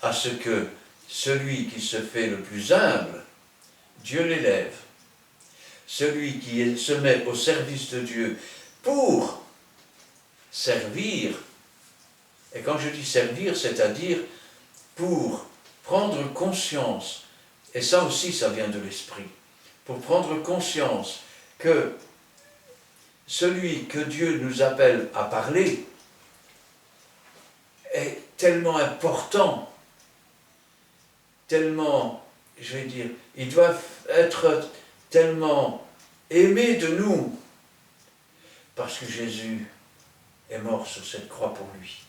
à ce que celui qui se fait le plus humble, Dieu l'élève. Celui qui se met au service de Dieu pour servir, et quand je dis servir, c'est-à-dire pour prendre conscience, et ça aussi ça vient de l'esprit, pour prendre conscience que celui que Dieu nous appelle à parler est tellement important, tellement, je vais dire, il doit être tellement aimé de nous, parce que Jésus est mort sur cette croix pour lui,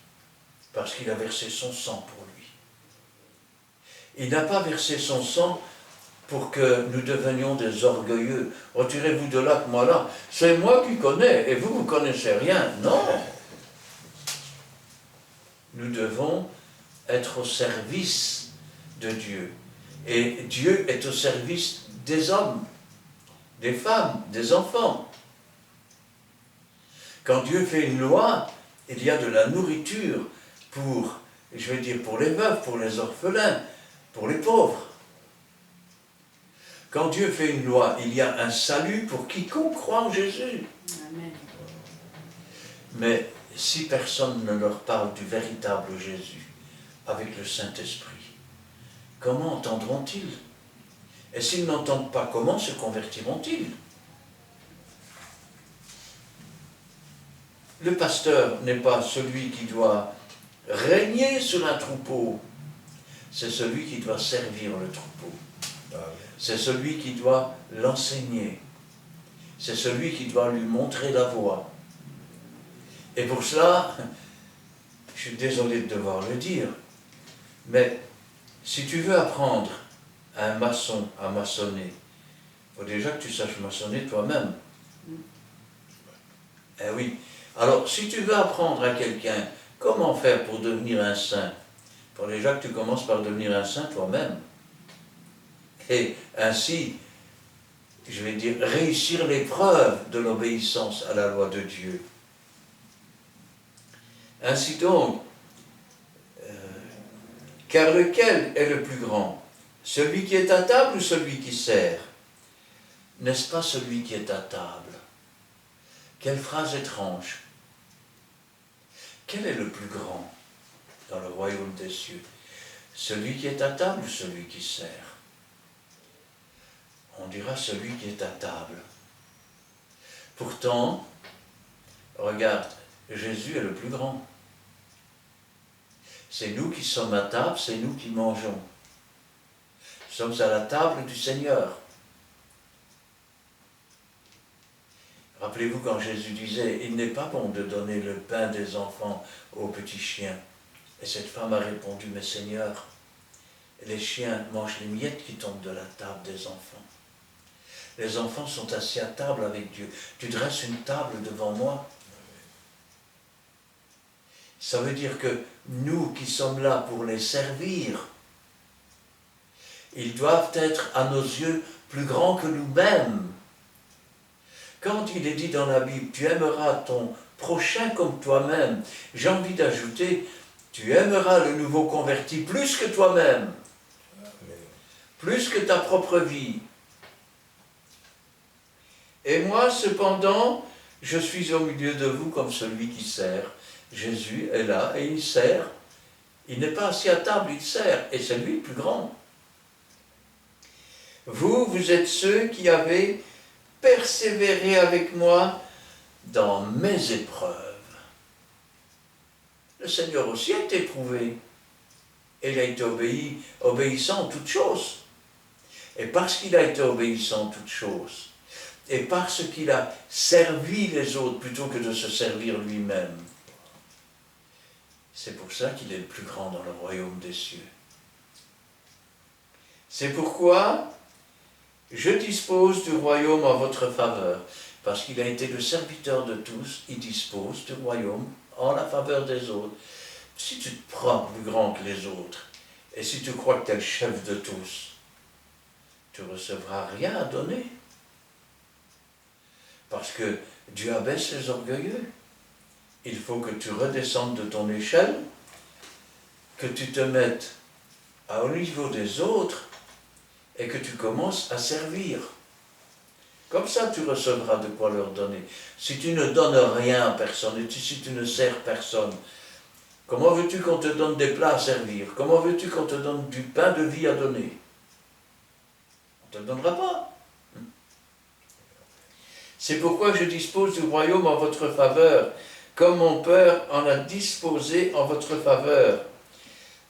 parce qu'il a versé son sang pour lui. Il n'a pas versé son sang pour que nous devenions des orgueilleux. Retirez-vous de là que moi là, c'est moi qui connais, et vous ne connaissez rien. Non. Nous devons être au service de Dieu. Et Dieu est au service des hommes, des femmes, des enfants. Quand Dieu fait une loi, il y a de la nourriture pour, je vais dire, pour les veuves, pour les orphelins, pour les pauvres. Quand Dieu fait une loi, il y a un salut pour quiconque croit en Jésus. Amen. Mais si personne ne leur parle du véritable Jésus avec le Saint-Esprit, comment entendront-ils? Et s'ils n'entendent pas, comment se convertiront-ils? Le pasteur n'est pas celui qui doit régner sur un troupeau, c'est celui qui doit servir le troupeau. C'est celui qui doit l'enseigner. C'est celui qui doit lui montrer la voie. Et pour cela, je suis désolé de devoir le dire, mais si tu veux apprendre à un maçon à maçonner, il faut déjà que tu saches maçonner toi-même. Eh oui. Alors, si tu veux apprendre à quelqu'un comment faire pour devenir un saint, il faut déjà que tu commences par devenir un saint toi-même. Et ainsi, je vais dire, réussir l'épreuve de l'obéissance à la loi de Dieu. Ainsi donc, car lequel est le plus grand? Celui qui est à table ou celui qui sert? N'est-ce pas celui qui est à table? Quelle phrase étrange! Quel est le plus grand dans le royaume des cieux? Celui qui est à table ou celui qui sert? On dira celui qui est à table. Pourtant, regarde, Jésus est le plus grand. C'est nous qui sommes à table, c'est nous qui mangeons. Nous sommes à la table du Seigneur. Rappelez-vous quand Jésus disait, il n'est pas bon de donner le pain des enfants aux petits chiens. Et cette femme a répondu, mais Seigneur, les chiens mangent les miettes qui tombent de la table des enfants. Les enfants sont assis à table avec Dieu. Tu dresses une table devant moi. Ça veut dire que nous qui sommes là pour les servir, ils doivent être à nos yeux plus grands que nous-mêmes. Quand il est dit dans la Bible, tu aimeras ton prochain comme toi-même, j'ai envie d'ajouter, tu aimeras le nouveau converti plus que toi-même, plus que ta propre vie. Et moi, cependant, je suis au milieu de vous comme celui qui sert. Jésus est là et il sert. Il n'est pas assis à table, il sert. Et c'est lui le plus grand. Vous êtes ceux qui avez persévéré avec moi dans mes épreuves. Le Seigneur aussi a été éprouvé. Et il a été obéissant en toutes choses. Et parce qu'il a été obéissant en toutes choses, et parce qu'il a servi les autres plutôt que de se servir lui-même, c'est pour ça qu'il est le plus grand dans le royaume des cieux. C'est pourquoi je dispose du royaume en votre faveur, parce qu'il a été le serviteur de tous, il dispose du royaume en la faveur des autres. si tu te prends plus grand que les autres, et si tu crois que tu es le chef de tous, tu ne recevras rien à donner. Parce que Dieu abaisse les orgueilleux. Il faut que tu redescendes de ton échelle, que tu te mettes au niveau des autres et que tu commences à servir. Comme ça, tu recevras de quoi leur donner. Si tu ne donnes rien à personne et si tu ne sers personne, comment veux-tu qu'on te donne des plats à servir? Comment veux-tu qu'on te donne du pain de vie à donner? On ne te le donnera pas. C'est pourquoi je dispose du royaume en votre faveur, comme mon Père en a disposé en votre faveur,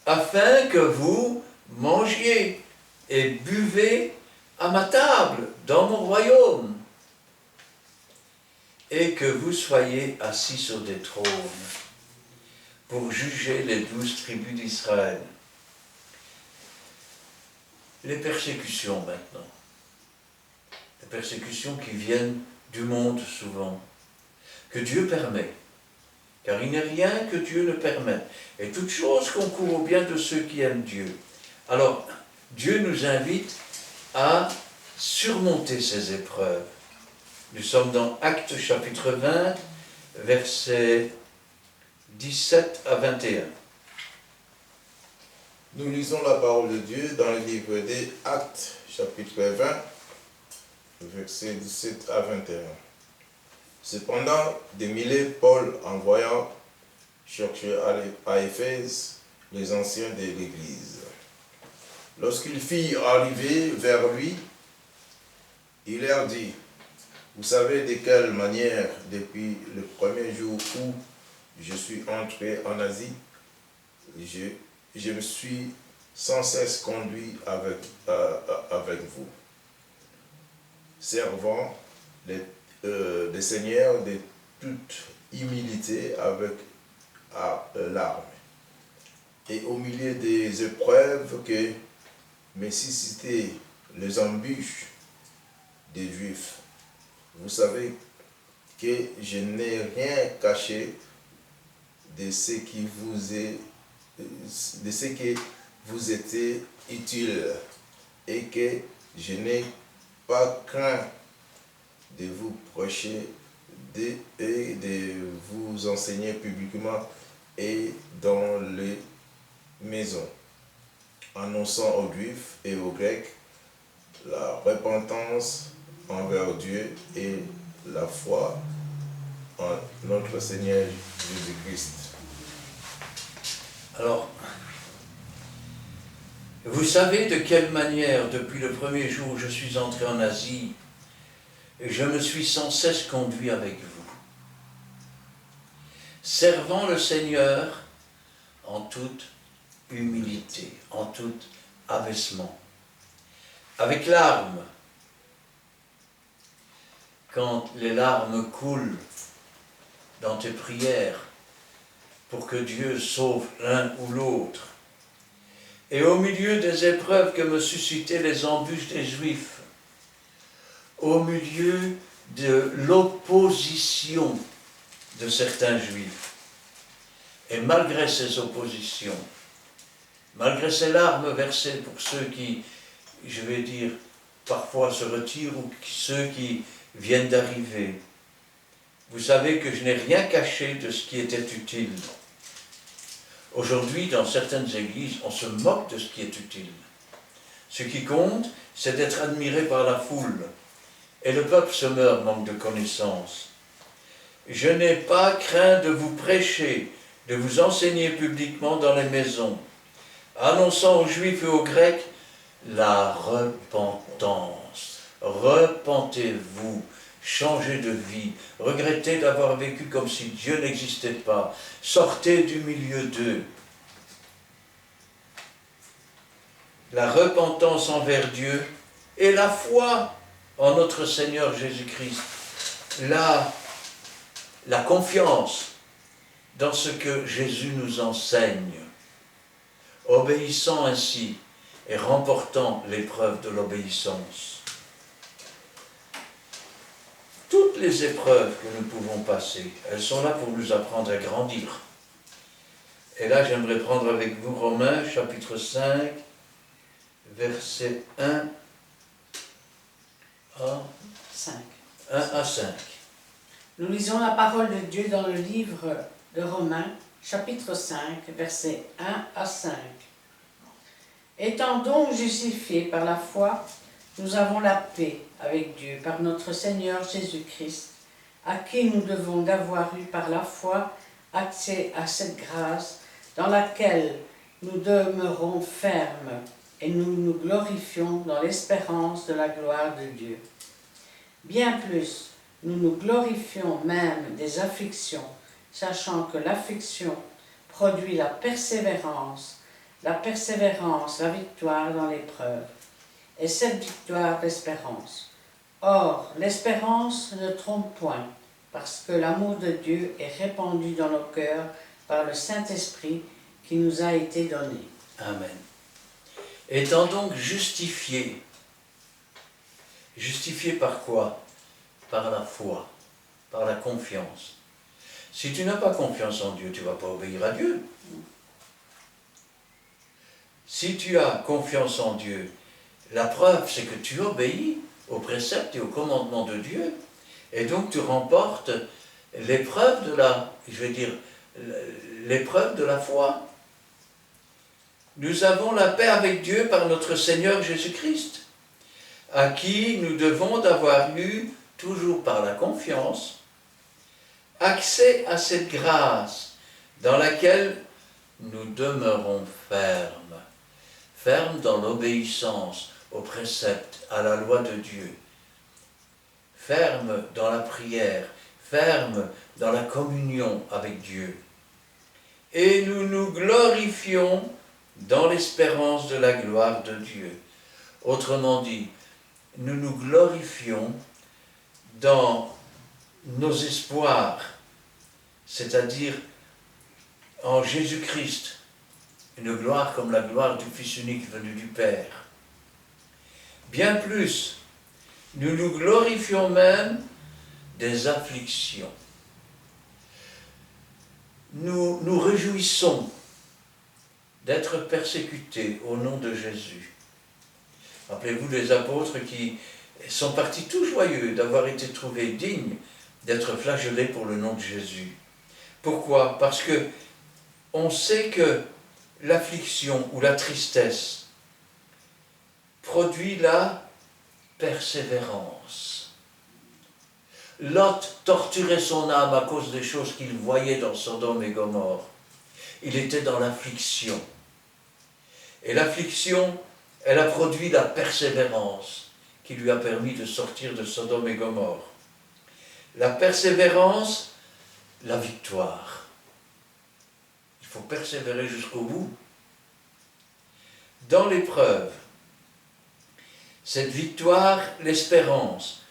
afin que vous mangiez et buvez à ma table, dans mon royaume, et que vous soyez assis sur des trônes, pour juger les 12 tribus d'Israël. Les persécutions maintenant, les persécutions qui viennent du monde souvent, que Dieu permet, car il n'est rien que Dieu ne permet, et toute chose concourt au bien de ceux qui aiment Dieu. Alors, Dieu nous invite à surmonter ces épreuves. Nous sommes dans Actes chapitre 20, versets 17 à 21. Nous lisons la parole de Dieu dans le livre des Actes, chapitre 20, versets 17 à 21. Cependant, des milliers Paul, envoyant chercher à Éphèse les anciens de l'Église. Lorsqu'ils firent arriver vers lui, il leur dit, vous savez de quelle manière, depuis le premier jour où je suis entré en Asie, je me suis sans cesse conduit avec vous, servant les seigneurs de toute humilité avec larmes. Et au milieu des épreuves que me suscitaient les embûches des Juifs, vous savez que je n'ai rien caché de ce qui vous était utile et que je n'ai pas craint de vous prêcher et de vous enseigner publiquement et dans les maisons, annonçant aux Juifs et aux Grecs la repentance envers Dieu et la foi en notre Seigneur Jésus-Christ. Alors, vous savez de quelle manière, depuis le premier jour où je suis entré en Asie, je me suis sans cesse conduit avec vous, servant le Seigneur en toute humilité, en tout abaissement, avec larmes. Quand les larmes coulent dans tes prières pour que Dieu sauve l'un ou l'autre, et au milieu des épreuves que me suscitaient les embûches des Juifs, au milieu de l'opposition de certains Juifs, et malgré ces oppositions, malgré ces larmes versées pour ceux qui, je vais dire, parfois se retirent ou ceux qui viennent d'arriver, vous savez que je n'ai rien caché de ce qui était utile. Aujourd'hui, dans certaines églises, on se moque de ce qui est utile. Ce qui compte, c'est d'être admiré par la foule. Et le peuple se meurt, manque de connaissances. Je n'ai pas craint de vous prêcher, de vous enseigner publiquement dans les maisons, annonçant aux Juifs et aux Grecs la repentance. Repentez-vous, changez de vie, regrettez d'avoir vécu comme si Dieu n'existait pas, sortez du milieu d'eux. La repentance envers Dieu et la foi en notre Seigneur Jésus-Christ. La confiance dans ce que Jésus nous enseigne, obéissant ainsi et remportant l'épreuve de l'obéissance. Toutes les épreuves que nous pouvons passer, elles sont là pour nous apprendre à grandir. Et là, j'aimerais prendre avec vous Romains, chapitre 5, versets 1 à 5. Nous lisons la parole de Dieu dans le livre de Romains, chapitre 5, versets 1 à 5. Étant donc justifiés par la foi, nous avons la paix avec Dieu par notre Seigneur Jésus-Christ, à qui nous devons d'avoir eu par la foi accès à cette grâce dans laquelle nous demeurons fermes et nous nous glorifions dans l'espérance de la gloire de Dieu. Bien plus, nous nous glorifions même des afflictions, sachant que l'affliction produit la persévérance, la victoire dans l'épreuve, et cette victoire, l'espérance. Or, l'espérance ne trompe point, parce que l'amour de Dieu est répandu dans nos cœurs par le Saint-Esprit qui nous a été donné. Amen. Étant donc justifiés. Justifiés par quoi? Par la foi, par la confiance. Si tu n'as pas confiance en Dieu, tu ne vas pas obéir à Dieu. Si tu as confiance en Dieu, la preuve c'est que tu obéis aux préceptes et aux commandements de Dieu. Et donc tu remportes l'épreuve l'épreuve de la foi. Nous avons la paix avec Dieu par notre Seigneur Jésus-Christ, à qui nous devons d'avoir eu, toujours par la confiance, accès à cette grâce dans laquelle nous demeurons fermes, fermes dans l'obéissance aux préceptes, à la loi de Dieu, fermes dans la prière, fermes dans la communion avec Dieu. Et nous nous glorifions dans l'espérance de la gloire de Dieu. Autrement dit, nous nous glorifions dans nos espoirs, c'est-à-dire en Jésus-Christ, une gloire comme la gloire du Fils unique venu du Père. Bien plus, nous nous glorifions même des afflictions. Nous nous réjouissons d'être persécutés au nom de Jésus. Rappelez-vous les apôtres qui sont partis tout joyeux d'avoir été trouvés dignes d'être flagellés pour le nom de Jésus. Pourquoi? Parce que on sait que l'affliction ou la tristesse produit la persévérance. Lot torturait son âme à cause des choses qu'il voyait dans Sodome et Gomorrhe. Il était dans l'affliction. Et l'affliction, elle a produit la persévérance qui lui a permis de sortir de Sodome et Gomorrhe. La persévérance, la victoire. Il faut persévérer jusqu'au bout. Dans l'épreuve, cette victoire, l'espérance.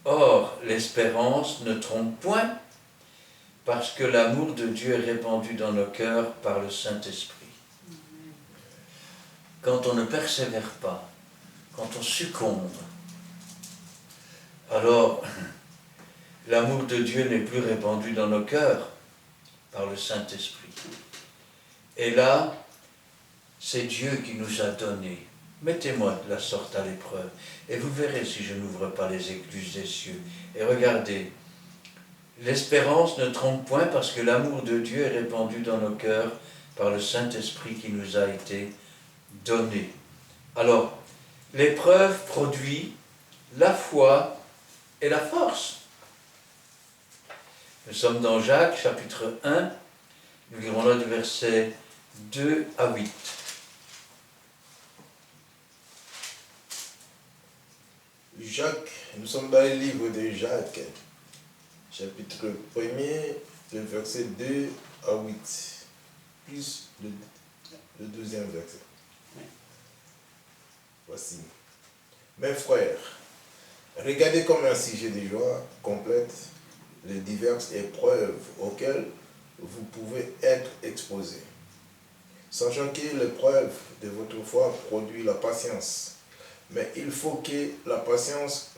Or, l'espérance ne trompe point, parce que l'amour de Dieu est répandu dans nos cœurs par le Saint-Esprit. Quand on ne persévère pas, quand on succombe, alors l'amour de Dieu n'est plus répandu dans nos cœurs par le Saint-Esprit. Et là, c'est Dieu qui nous a donné. Mettez-moi de la sorte à l'épreuve, et vous verrez si je n'ouvre pas les écluses des cieux. Et regardez, l'espérance ne trompe point parce que l'amour de Dieu est répandu dans nos cœurs par le Saint-Esprit qui nous a été donné. Alors, l'épreuve produit la foi et la force. Nous sommes dans Jacques, chapitre 1, nous lirons là du verset 2 à 8. Jacques, nous sommes dans le livre de Jacques, chapitre 1er, le verset 2 à 8, plus le deuxième verset. Voici. Mes frères, regardez comme un sujet de joie complète les diverses épreuves auxquelles vous pouvez être exposés, sachant que l'épreuve de votre foi produit la patience. Mais il faut que la patience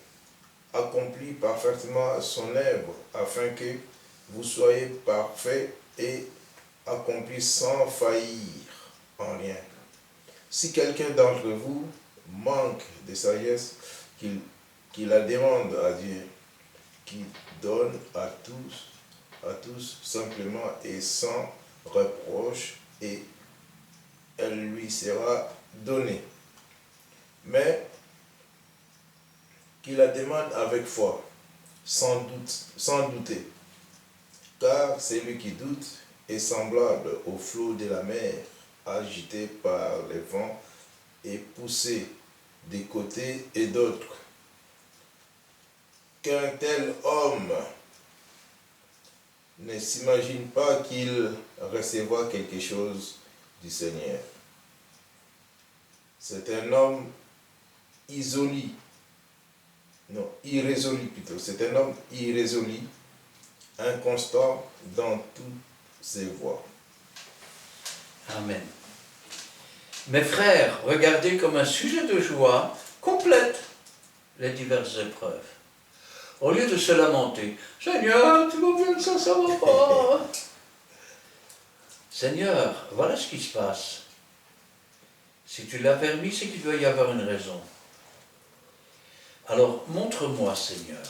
accomplit parfaitement son œuvre, afin que vous soyez parfaits et accomplisse sans faillir en rien. Si quelqu'un d'entre vous manque de sagesse, qu'il la demande à Dieu, qui donne à tous simplement et sans reproche, et elle lui sera donnée. Mais qu'il la demande avec foi, sans douter, car celui qui doute est semblable au flot de la mer, agité par les vents et poussé des côtés et d'autres. Qu'un tel homme ne s'imagine pas qu'il recevra quelque chose du Seigneur. C'est un homme irrésolu plutôt. C'est un homme irrésolu, inconstant dans toutes ses voies. Amen. Mes frères, regardez comme un sujet de joie complète les diverses épreuves. Au lieu de se lamenter, Seigneur, tu vas bien, ça va pas. Seigneur, voilà ce qui se passe. Si tu l'as permis, c'est qu'il doit y avoir une raison. Alors, montre-moi, Seigneur.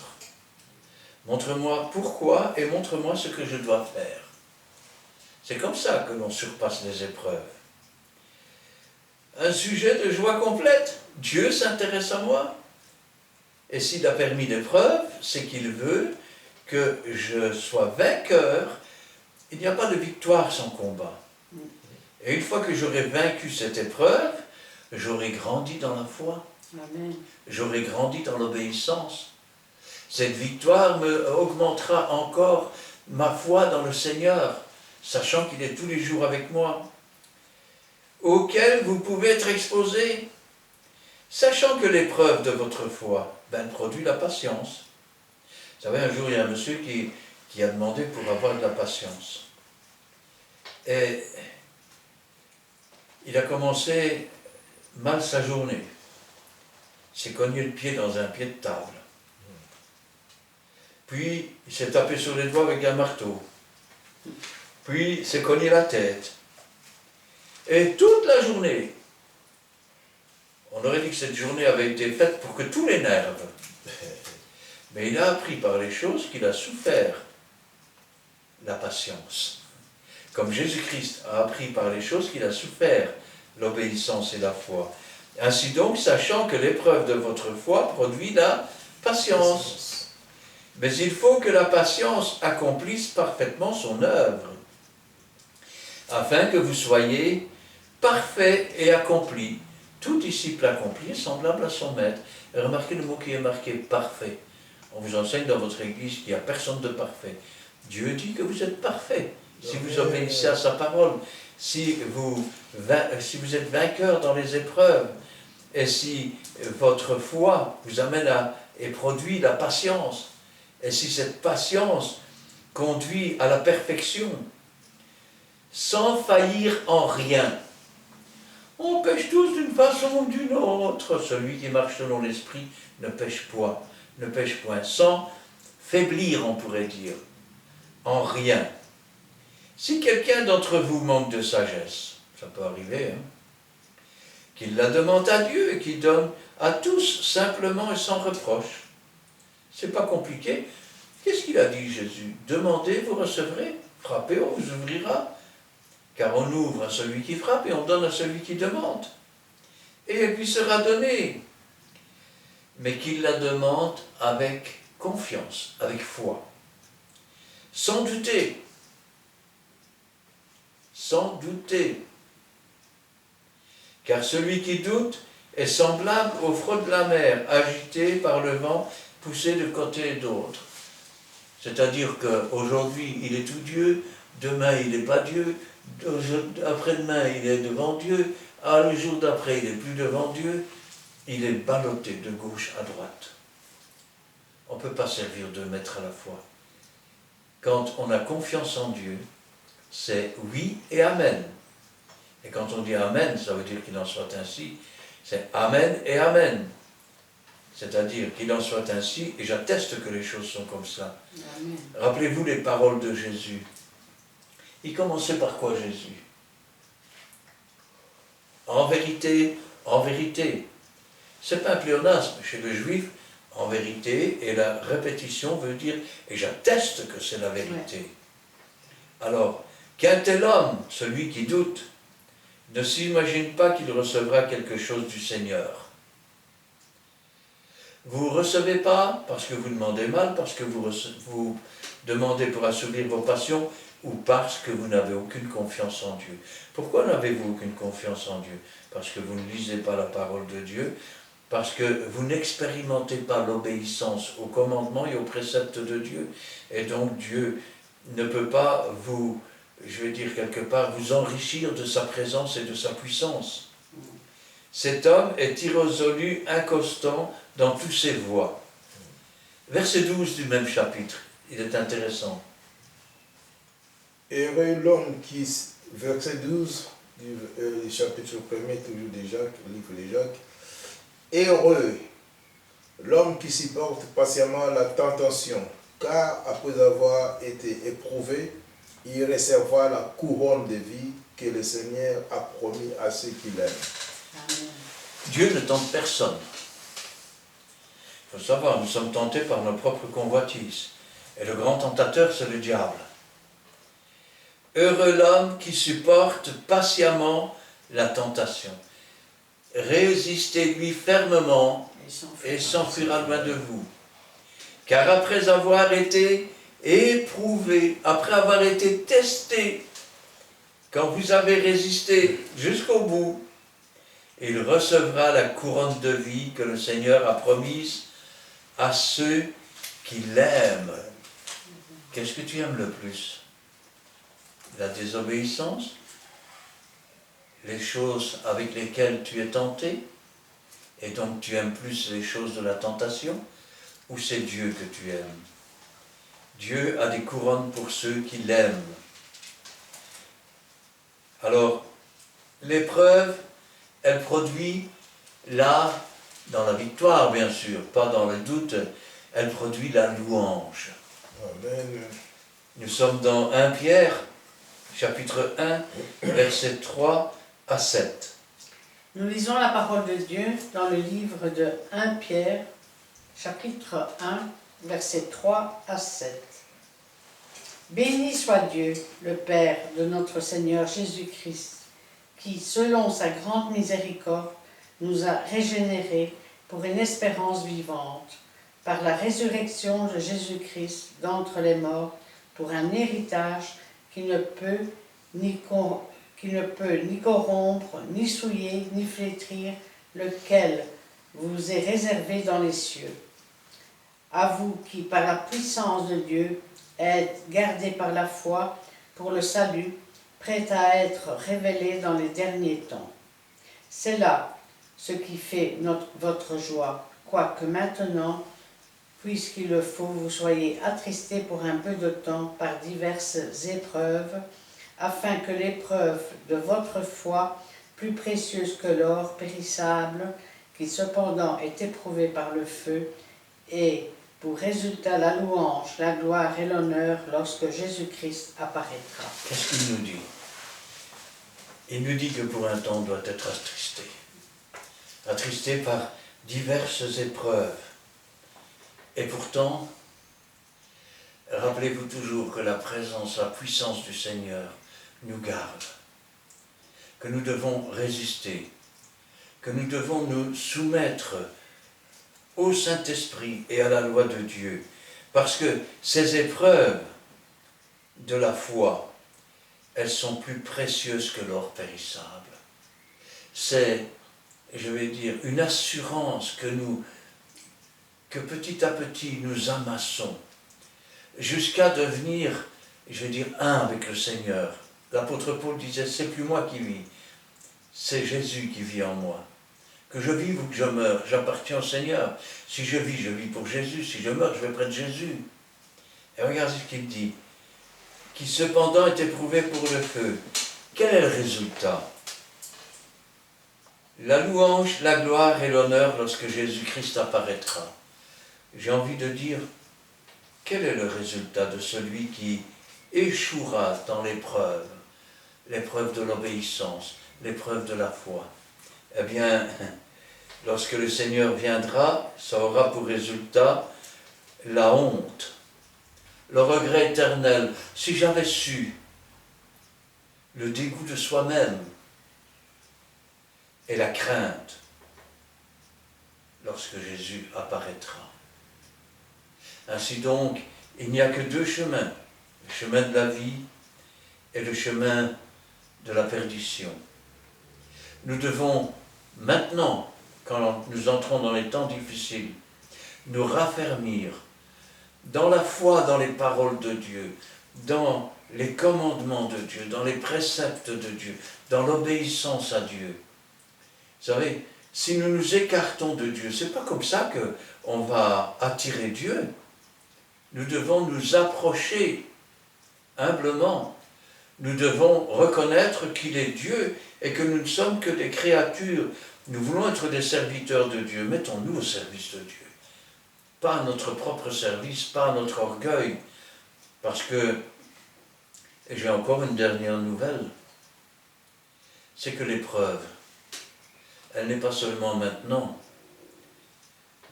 Montre-moi pourquoi et montre-moi ce que je dois faire. C'est comme ça que l'on surpasse les épreuves. Un sujet de joie complète. Dieu s'intéresse à moi. Et s'il a permis l'épreuve, c'est qu'il veut que je sois vainqueur. Il n'y a pas de victoire sans combat. Et une fois que j'aurai vaincu cette épreuve, j'aurai grandi dans la foi. Amen. J'aurai grandi dans l'obéissance. Cette victoire me augmentera encore ma foi dans le Seigneur, sachant qu'il est tous les jours avec moi, auquel vous pouvez être exposé, sachant que l'épreuve de votre foi produit la patience. Vous savez, un jour, il y a un monsieur qui a demandé pour avoir de la patience. Et il a commencé mal sa journée. Il s'est cogné le pied dans un pied de table. Puis, il s'est tapé sur les doigts avec un marteau. Puis, il s'est cogné la tête. Et toute la journée, on aurait dit que cette journée avait été faite pour que tous les nerfs. Mais il a appris par les choses qu'il a souffert la patience. Comme Jésus-Christ a appris par les choses qu'il a souffert l'obéissance et la foi. Ainsi donc, sachant que l'épreuve de votre foi produit la patience. Mais il faut que la patience accomplisse parfaitement son œuvre, afin que vous soyez parfait et accompli, tout disciple accompli est semblable à son maître. Et remarquez le mot qui est marqué, parfait. On vous enseigne dans votre église qu'il n'y a personne de parfait. Dieu dit que vous êtes parfait, si vous obéissez à sa parole, si vous êtes vainqueur dans les épreuves, et si votre foi vous amène et produit la patience, et si cette patience conduit à la perfection, sans faillir en rien. On pêche tous d'une façon ou d'une autre. Celui qui marche selon l'esprit ne pêche point, sans faiblir, on pourrait dire, en rien. Si quelqu'un d'entre vous manque de sagesse, ça peut arriver, qu'il la demande à Dieu et qu'il donne à tous simplement et sans reproche. C'est pas compliqué. Qu'est-ce qu'il a dit Jésus? Demandez, vous recevrez. Frappez, on vous ouvrira. Car on ouvre à celui qui frappe et on donne à celui qui demande. Et elle lui sera donnée. Mais qu'il la demande avec confiance, avec foi. Sans douter. Sans douter. Car celui qui doute est semblable au flot de la mer, agité par le vent, poussé de côté et d'autre. C'est-à-dire qu'aujourd'hui, il est tout Dieu, demain, il n'est pas Dieu, après-demain, il est devant Dieu, le jour d'après, il n'est plus devant Dieu, il est ballotté de gauche à droite. On ne peut pas servir deux maîtres à la fois. Quand on a confiance en Dieu, c'est oui et amen. Et quand on dit amen, ça veut dire qu'il en soit ainsi, c'est amen et amen. C'est-à-dire qu'il en soit ainsi, et j'atteste que les choses sont comme ça. Amen. Rappelez-vous les paroles de Jésus. Il commençait par quoi Jésus? En vérité, c'est pas un pléonasme chez le juif, en vérité, et la répétition veut dire, et j'atteste que c'est la vérité. Alors, qu'un tel homme, celui qui doute, ne s'imagine pas qu'il recevra quelque chose du Seigneur. Vous ne recevez pas parce que vous demandez mal, parce que vous demandez pour assouvir vos passions, ou parce que vous n'avez aucune confiance en Dieu. Pourquoi n'avez-vous aucune confiance en Dieu? Parce que vous ne lisez pas la parole de Dieu, parce que vous n'expérimentez pas l'obéissance aux commandements et aux préceptes de Dieu. Et donc Dieu ne peut pas vous, je vais dire quelque part, vous enrichir de sa présence et de sa puissance. Cet homme est irrésolu, inconstant dans toutes ses voies. Verset 12 du même chapitre, il est intéressant. Heureux l'homme qui, verset 12 du chapitre 1er, toujours de Jacques, le livre de Jacques. Heureux l'homme qui supporte patiemment la tentation, car après avoir été éprouvé, il recevra la couronne de vie que le Seigneur a promis à ceux qui l'aiment. Dieu ne tente personne. Il faut savoir, nous sommes tentés par nos propres convoitises. Et le grand tentateur, c'est le diable. Heureux l'homme qui supporte patiemment la tentation. Résistez-lui fermement et s'enfuira loin de vous. Car après avoir été éprouvé, après avoir été testé, quand vous avez résisté jusqu'au bout, il recevra la couronne de vie que le Seigneur a promise à ceux qui l'aiment. Qu'est-ce que tu aimes le plus? La désobéissance? Les choses avec lesquelles tu es tenté? Et donc tu aimes plus les choses de la tentation? Ou c'est Dieu que tu aimes? Dieu a des couronnes pour ceux qui l'aiment. Alors, l'épreuve, elle produit là, dans la victoire bien sûr, pas dans le doute, elle produit la louange. Amen. Nous sommes dans 1 Pierre, chapitre 1, versets 3 à 7. Nous lisons la parole de Dieu dans le livre de 1 Pierre, chapitre 1, versets 3 à 7. Béni soit Dieu, le Père de notre Seigneur Jésus-Christ, qui, selon sa grande miséricorde, nous a régénérés pour une espérance vivante, par la résurrection de Jésus-Christ d'entre les morts, pour un héritage qui ne peut ni corrompre, ni souiller, ni flétrir, lequel vous est réservé dans les cieux. À vous qui, par la puissance de Dieu, êtes gardés par la foi pour le salut, prêt à être révélé dans les derniers temps. C'est là ce qui fait votre joie, quoique maintenant, puisqu'il le faut, vous soyez attristés pour un peu de temps par diverses épreuves, afin que l'épreuve de votre foi, plus précieuse que l'or périssable, qui cependant est éprouvé par le feu, ait pour résultat la louange, la gloire et l'honneur lorsque Jésus-Christ apparaîtra. Qu'est-ce qu'il nous dit? Il nous dit que pour un temps on doit être attristé. Attristé par diverses épreuves. Et pourtant, rappelez-vous toujours que la présence, la puissance du Seigneur nous garde, que nous devons résister, que nous devons nous soumettre au Saint-Esprit et à la loi de Dieu, parce que ces épreuves de la foi, elles sont plus précieuses que l'or périssable. C'est, je vais dire, une assurance que petit à petit nous amassons, jusqu'à devenir, je vais dire, un avec le Seigneur. L'apôtre Paul disait, c'est plus moi qui vis, c'est Jésus qui vit en moi. Que je vive ou que je meure, j'appartiens au Seigneur. Si je vis pour Jésus. Si je meurs, je vais près de Jésus. Et regardez ce qu'il dit. Qui cependant est éprouvé pour le feu. Quel est le résultat? La louange, la gloire et l'honneur lorsque Jésus-Christ apparaîtra. J'ai envie de dire, quel est le résultat de celui qui échouera dans l'épreuve de l'obéissance, l'épreuve de la foi, eh bien, lorsque le Seigneur viendra, ça aura pour résultat la honte, le regret éternel. Si j'avais su, le dégoût de soi-même et la crainte lorsque Jésus apparaîtra. Ainsi donc, il n'y a que deux chemins, le chemin de la vie et le chemin de la perdition. Nous devons maintenant, quand nous entrons dans les temps difficiles, nous raffermir dans la foi, dans les paroles de Dieu, dans les commandements de Dieu, dans les préceptes de Dieu, dans l'obéissance à Dieu. Vous savez, si nous nous écartons de Dieu, c'est pas comme ça qu'on va attirer Dieu. Nous devons nous approcher humblement. Nous devons reconnaître qu'il est Dieu et que nous ne sommes que des créatures. Nous voulons être des serviteurs de Dieu. Mettons-nous au service de Dieu. Pas à notre propre service, pas à notre orgueil. Parce que, et j'ai encore une dernière nouvelle, c'est que l'épreuve, elle n'est pas seulement maintenant.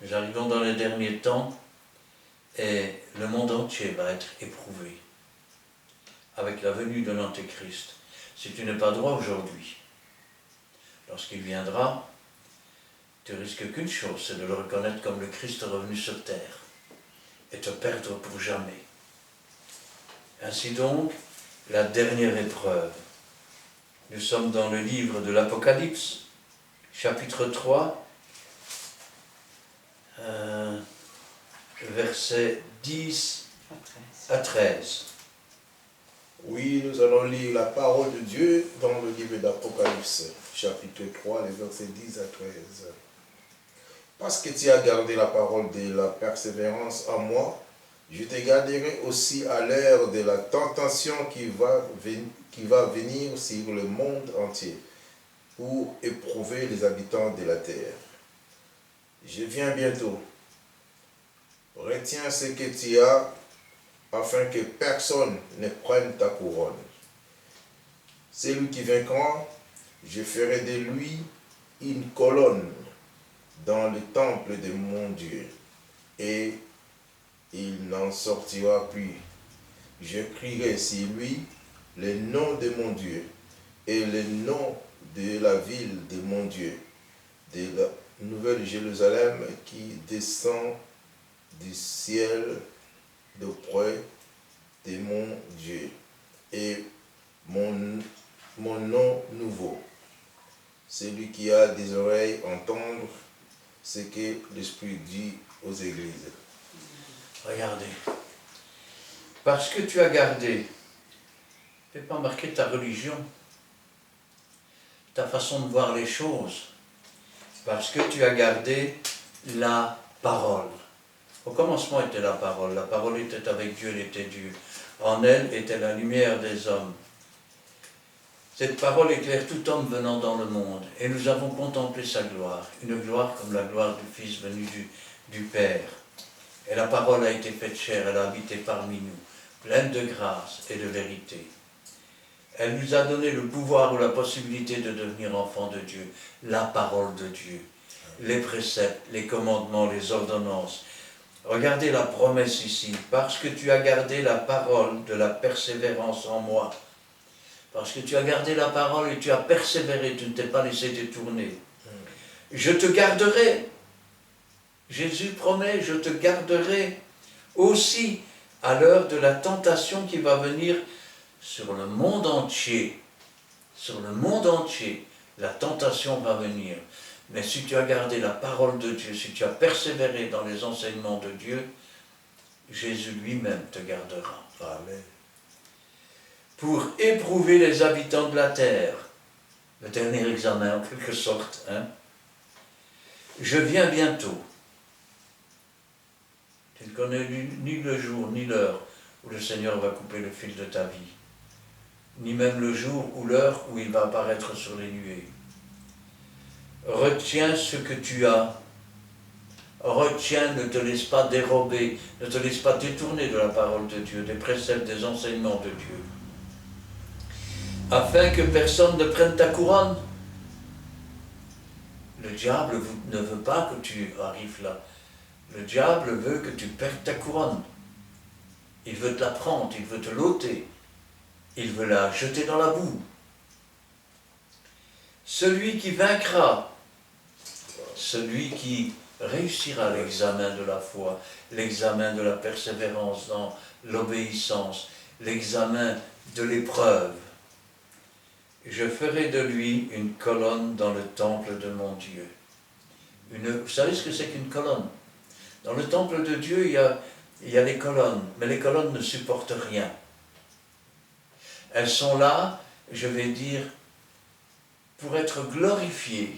Nous arrivons dans les derniers temps et le monde entier va être éprouvé avec la venue de l'Antéchrist. Si tu n'es pas droit aujourd'hui, lorsqu'il viendra, tu risques qu'une chose, c'est de le reconnaître comme le Christ revenu sur terre et te perdre pour jamais. Ainsi donc, la dernière épreuve. Nous sommes dans le livre de l'Apocalypse, chapitre 3, versets 10 à 13. Oui, nous allons lire la parole de Dieu dans le livre d'Apocalypse, chapitre 3, les versets 10 à 13. Parce que tu as gardé la parole de la persévérance en moi, je te garderai aussi à l'heure de la tentation qui va venir sur le monde entier pour éprouver les habitants de la terre. Je viens bientôt. Retiens ce que tu as afin que personne ne prenne ta couronne. Celui qui vaincra, je ferai de lui une colonne dans le temple de mon Dieu, et il n'en sortira plus. Je crierai sur lui le nom de mon Dieu et le nom de la ville de mon Dieu, de la nouvelle Jérusalem qui descend du ciel d'auprès de mon Dieu, et mon nom nouveau. Celui qui a des oreilles entendre ce que l'Esprit dit aux églises. Regardez, parce que tu as gardé, ne fais pas marquer ta religion, ta façon de voir les choses, parce que tu as gardé la parole. Au commencement était la parole était avec Dieu, elle était Dieu. En elle était la lumière des hommes. Cette parole éclaire tout homme venant dans le monde, et nous avons contemplé sa gloire, une gloire comme la gloire du Fils venu du Père. Et la parole a été faite chair, elle a habité parmi nous, pleine de grâce et de vérité. Elle nous a donné le pouvoir ou la possibilité de devenir enfants de Dieu, la parole de Dieu, les préceptes, les commandements, les ordonnances. Regardez la promesse ici, parce que tu as gardé la parole de la persévérance en moi, parce que tu as gardé la parole et tu as persévéré, tu ne t'es pas laissé détourner. Je te garderai. Jésus promet, je te garderai aussi à l'heure de la tentation qui va venir sur le monde entier. Sur le monde entier, la tentation va venir. Mais si tu as gardé la parole de Dieu, si tu as persévéré dans les enseignements de Dieu, Jésus lui-même te gardera. Amen. Pour éprouver les habitants de la terre, le dernier examen en quelque sorte, je viens bientôt. Tu ne connais ni le jour ni l'heure où le Seigneur va couper le fil de ta vie, ni même le jour ou l'heure où il va apparaître sur les nuées. Retiens ce que tu as, Retiens, ne te laisse pas dérober, ne te laisse pas détourner de la parole de Dieu, des préceptes, des enseignements de Dieu. Afin que personne ne prenne ta couronne. Le diable ne veut pas que tu arrives là. Le diable veut que tu perdes ta couronne. Il veut te la prendre, il veut te l'ôter. Il veut la jeter dans la boue. Celui qui vaincra, celui qui réussira l'examen de la foi, l'examen de la persévérance dans l'obéissance, l'examen de l'épreuve, je ferai de lui une colonne dans le temple de mon Dieu. Vous savez ce que c'est qu'une colonne? Dans le temple de Dieu, il y a les colonnes, mais les colonnes ne supportent rien. Elles sont là, je vais dire, pour être glorifiées.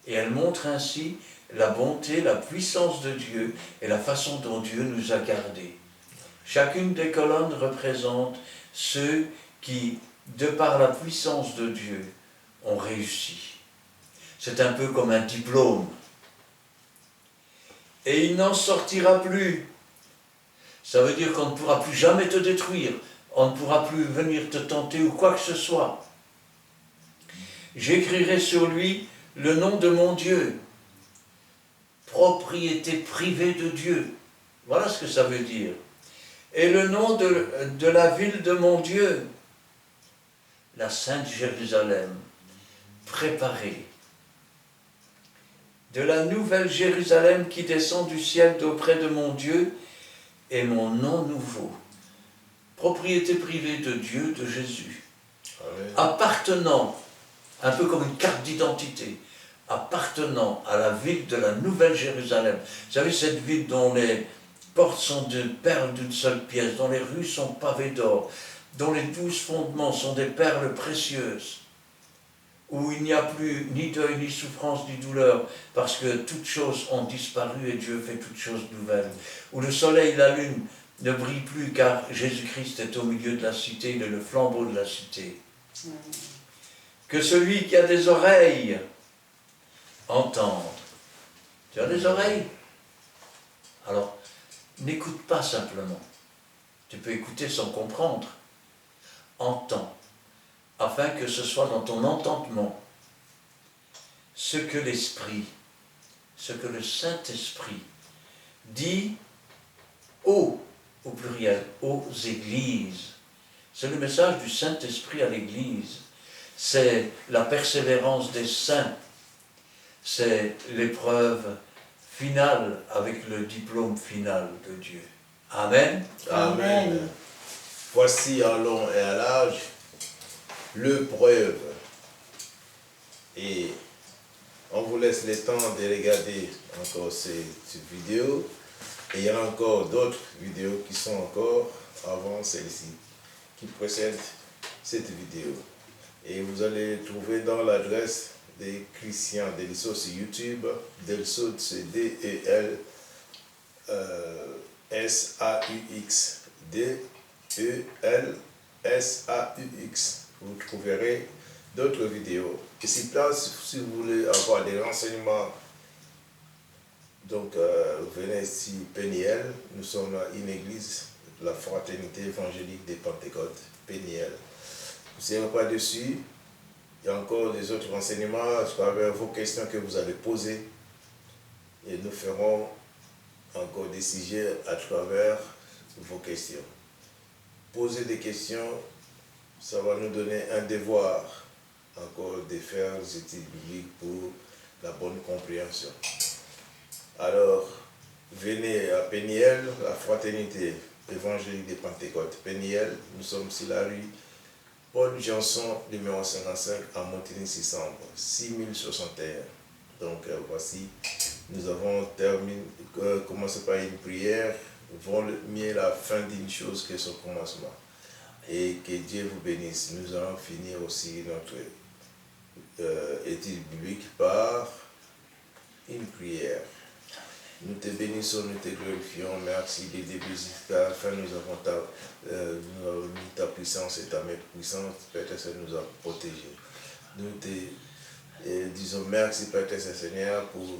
Et elles montrent ainsi la bonté, la puissance de Dieu et la façon dont Dieu nous a gardés. Chacune des colonnes représente ceux qui, de par la puissance de Dieu, ont réussi. C'est un peu comme un diplôme. Et il n'en sortira plus. Ça veut dire qu'on ne pourra plus jamais te détruire. On ne pourra plus venir te tenter ou quoi que ce soit. J'écrirai sur lui le nom de mon Dieu. Propriété privée de Dieu. Voilà ce que ça veut dire. Et le nom de la ville de mon Dieu, la Sainte Jérusalem, préparée. De la nouvelle Jérusalem qui descend du ciel d'auprès de mon Dieu et mon nom nouveau. Propriété privée de Dieu, de Jésus. Amen. Appartenant, un peu comme une carte d'identité, appartenant à la ville de la Nouvelle Jérusalem. Vous savez, cette ville dont les portes sont de perles d'une seule pièce, dont les rues sont pavées d'or, dont les 12 fondements sont des perles précieuses, où il n'y a plus ni deuil, ni souffrance, ni douleur, parce que toutes choses ont disparu et Dieu fait toutes choses nouvelles, où le soleil et la lune ne brillent plus car Jésus-Christ est au milieu de la cité, il est le flambeau de la cité. Que celui qui a des oreilles entende. Tu as des oreilles? Alors, n'écoute pas simplement. Tu peux écouter sans comprendre. Entends, afin que ce soit dans ton entendement ce que l'Esprit, ce que le Saint-Esprit dit au pluriel, aux églises. C'est le message du Saint-Esprit à l'Église. C'est la persévérance des saints. C'est l'épreuve finale avec le diplôme final de Dieu. Amen. Amen. Voici en long et à large l'épreuve. Et on vous laisse le temps de regarder encore cette vidéo. Et il y a encore d'autres vidéos qui sont encore avant celle-ci, qui précèdent cette vidéo. Et vous allez trouver dans l'adresse des Christian Delso sur YouTube. Delso, c'est D-E-L-S-A-U-X. D-E-L-S-A-U-X. Vous trouverez d'autres vidéos. Et si vous voulez avoir des renseignements, donc venez ici, Péniel. Nous sommes une église, la Fraternité évangélique des Pentecôtes, Péniel. Vous serez pas dessus. Il y a encore des autres renseignements à travers vos questions que vous allez poser. Et nous ferons encore des sujets à travers vos questions. Poser des questions, ça va nous donner un devoir encore de faire des études bibliques pour la bonne compréhension. Alors, venez à Péniel, la Fraternité évangélique des Pentecôtes. Péniel, nous sommes sur la rue Paul Janson, numéro 55, à Montigny-600, 6061. Donc, voici, nous avons commencé par une prière. Vaut mieux la fin d'une chose que son commencement. Et que Dieu vous bénisse. Nous allons finir aussi notre étude biblique par une prière. Nous te bénissons, nous te glorifions. Merci des débuts jusqu'à la fin. Nous avons mis ta puissance et ta main puissante. Père, ça nous a protégés. Nous te disons merci, Père Seigneur, pour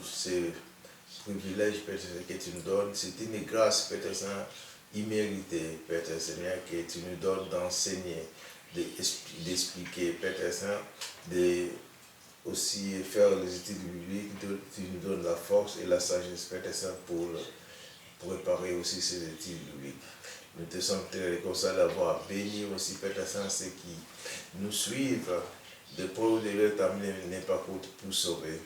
privilège, Père Seigneur, que tu nous donnes. C'est une grâce, Père Seigneur, imméritée, Père Seigneur, que tu nous donnes d'enseigner, d'expliquer, Père Seigneur, de aussi faire les études bibliques. Tu nous donnes la force et la sagesse, Père Seigneur, pour préparer aussi ces études bibliques. Nous te sommes très reconnaissants d'avoir béni aussi, Père Seigneur, ceux qui nous suivent, de pour de leur t'amener n'est pas pour sauver.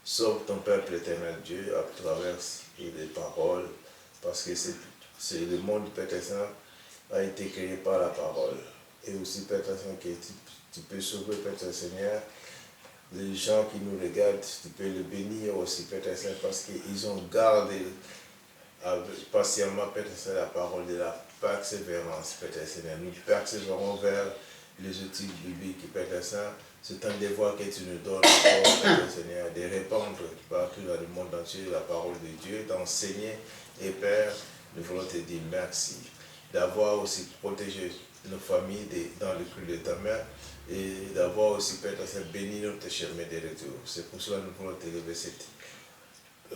Sauve ton peuple éternel Dieu à travers les paroles, parce que c'est le monde, Père Saint, a été créé par la parole. Et aussi, Père Saint, que tu peux sauver, Père Seigneur, les gens qui nous regardent, tu peux les bénir aussi, Père Saint, parce qu'ils ont gardé patiemment, Père Saint, la parole de la persévérance, Père Seigneur. Nous persévérons vers les études bibliques, Père Saint. C'est un devoir que tu nous donnes, Père Seigneur, de répandre partout dans le monde entier la parole de Dieu, d'enseigner. Et Père, nous voulons te dire merci d'avoir aussi protégé nos familles dans le cul de ta main et d'avoir aussi, Père Saint, béni notre chemin de retour. C'est pour cela que nous voulons te lever cette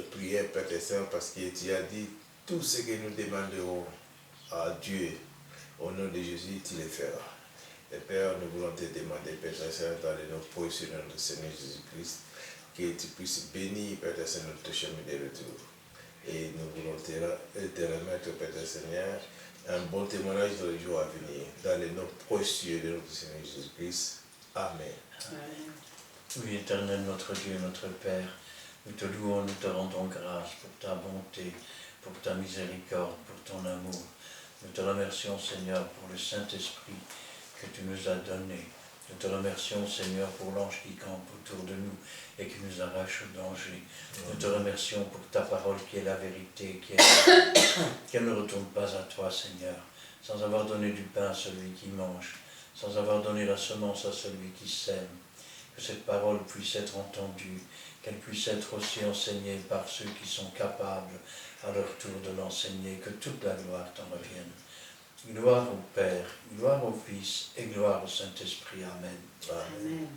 prière, Père Saint, parce que tu as dit tout ce que nous demanderons à Dieu au nom de Jésus, tu le feras. Et Père, nous voulons te demander, Père Saint, dans le nom précieux de notre Seigneur Jésus-Christ, que tu puisses bénir, Père Saint, notre chemin de retour. Et nous voulons te remettre, Père Seigneur, un bon témoignage dans les jours à venir, dans le nom précieux de notre Seigneur Jésus-Christ. Amen. Amen. Oui, éternel, notre Dieu, notre Père, nous te louons, nous te rendons grâce pour ta bonté, pour ta miséricorde, pour ton amour. Nous te remercions, Seigneur, pour le Saint-Esprit que tu nous as donné. Nous te remercions, Seigneur, pour l'ange qui campe autour de nous et qui nous arrache au danger. Nous te remercions pour ta parole qui est la vérité, qu'elle ne retourne pas à toi, Seigneur, sans avoir donné du pain à celui qui mange, sans avoir donné la semence à celui qui sème. Que cette parole puisse être entendue, qu'elle puisse être aussi enseignée par ceux qui sont capables à leur tour de l'enseigner, que toute la gloire t'en revienne. Gloire au Père, gloire au Fils et gloire au Saint-Esprit. Amen. Amen.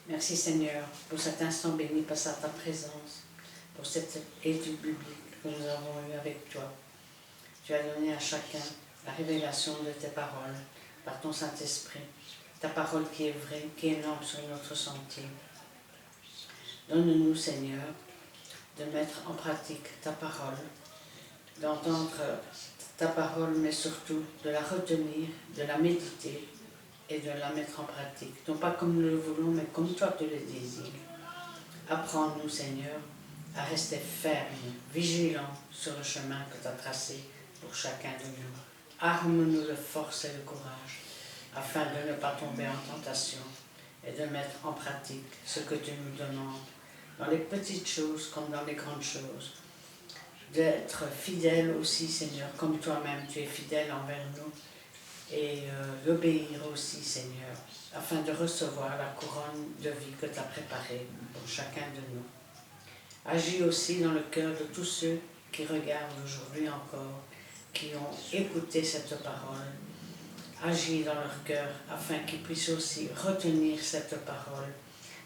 Merci Seigneur pour cet instant béni par ta présence, pour cette étude biblique que nous avons eue avec toi. Tu as donné à chacun la révélation de tes paroles par ton Saint-Esprit, ta parole qui est vraie, qui est lampe sur notre sentier. Donne-nous Seigneur de mettre en pratique ta parole, d'entendre ta parole, mais surtout de la retenir, de la méditer et de la mettre en pratique. Non pas comme nous le voulons, mais comme toi tu le désires. Apprends-nous, Seigneur, à rester fermes, vigilants sur le chemin que tu as tracé pour chacun de nous. Arme-nous de force et de courage, afin de ne pas tomber en tentation et de mettre en pratique ce que tu nous demandes, dans les petites choses comme dans les grandes choses. D'être fidèle aussi, Seigneur, comme toi-même, tu es fidèle envers nous, et d'obéir aussi, Seigneur, afin de recevoir la couronne de vie que tu as préparée pour chacun de nous. Agis aussi dans le cœur de tous ceux qui regardent aujourd'hui encore, qui ont écouté cette parole. Agis dans leur cœur afin qu'ils puissent aussi retenir cette parole,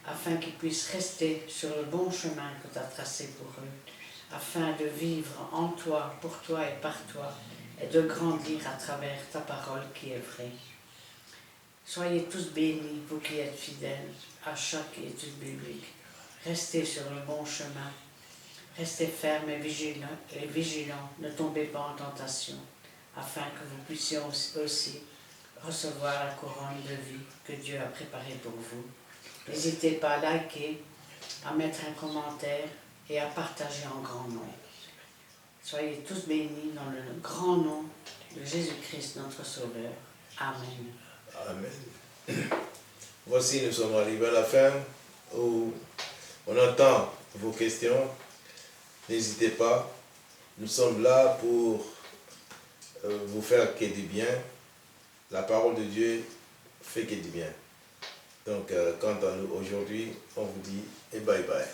afin qu'ils puissent rester sur le bon chemin que tu as tracé pour eux, afin de vivre en toi, pour toi et par toi, et de grandir à travers ta parole qui est vraie. Soyez tous bénis, vous qui êtes fidèles à chaque étude biblique. Restez sur le bon chemin, restez fermes et vigilants, ne tombez pas en tentation, afin que vous puissiez aussi recevoir la couronne de vie que Dieu a préparée pour vous. N'hésitez pas à liker, à mettre un commentaire et à partager en grand nombre. Soyez tous bénis dans le grand nom de Jésus-Christ, notre Sauveur. Amen. Amen. Voici, nous sommes arrivés à la fin où on entend vos questions. N'hésitez pas. Nous sommes là pour vous faire que du bien. La parole de Dieu fait que du bien. Donc, quant à nous aujourd'hui, on vous dit et bye bye.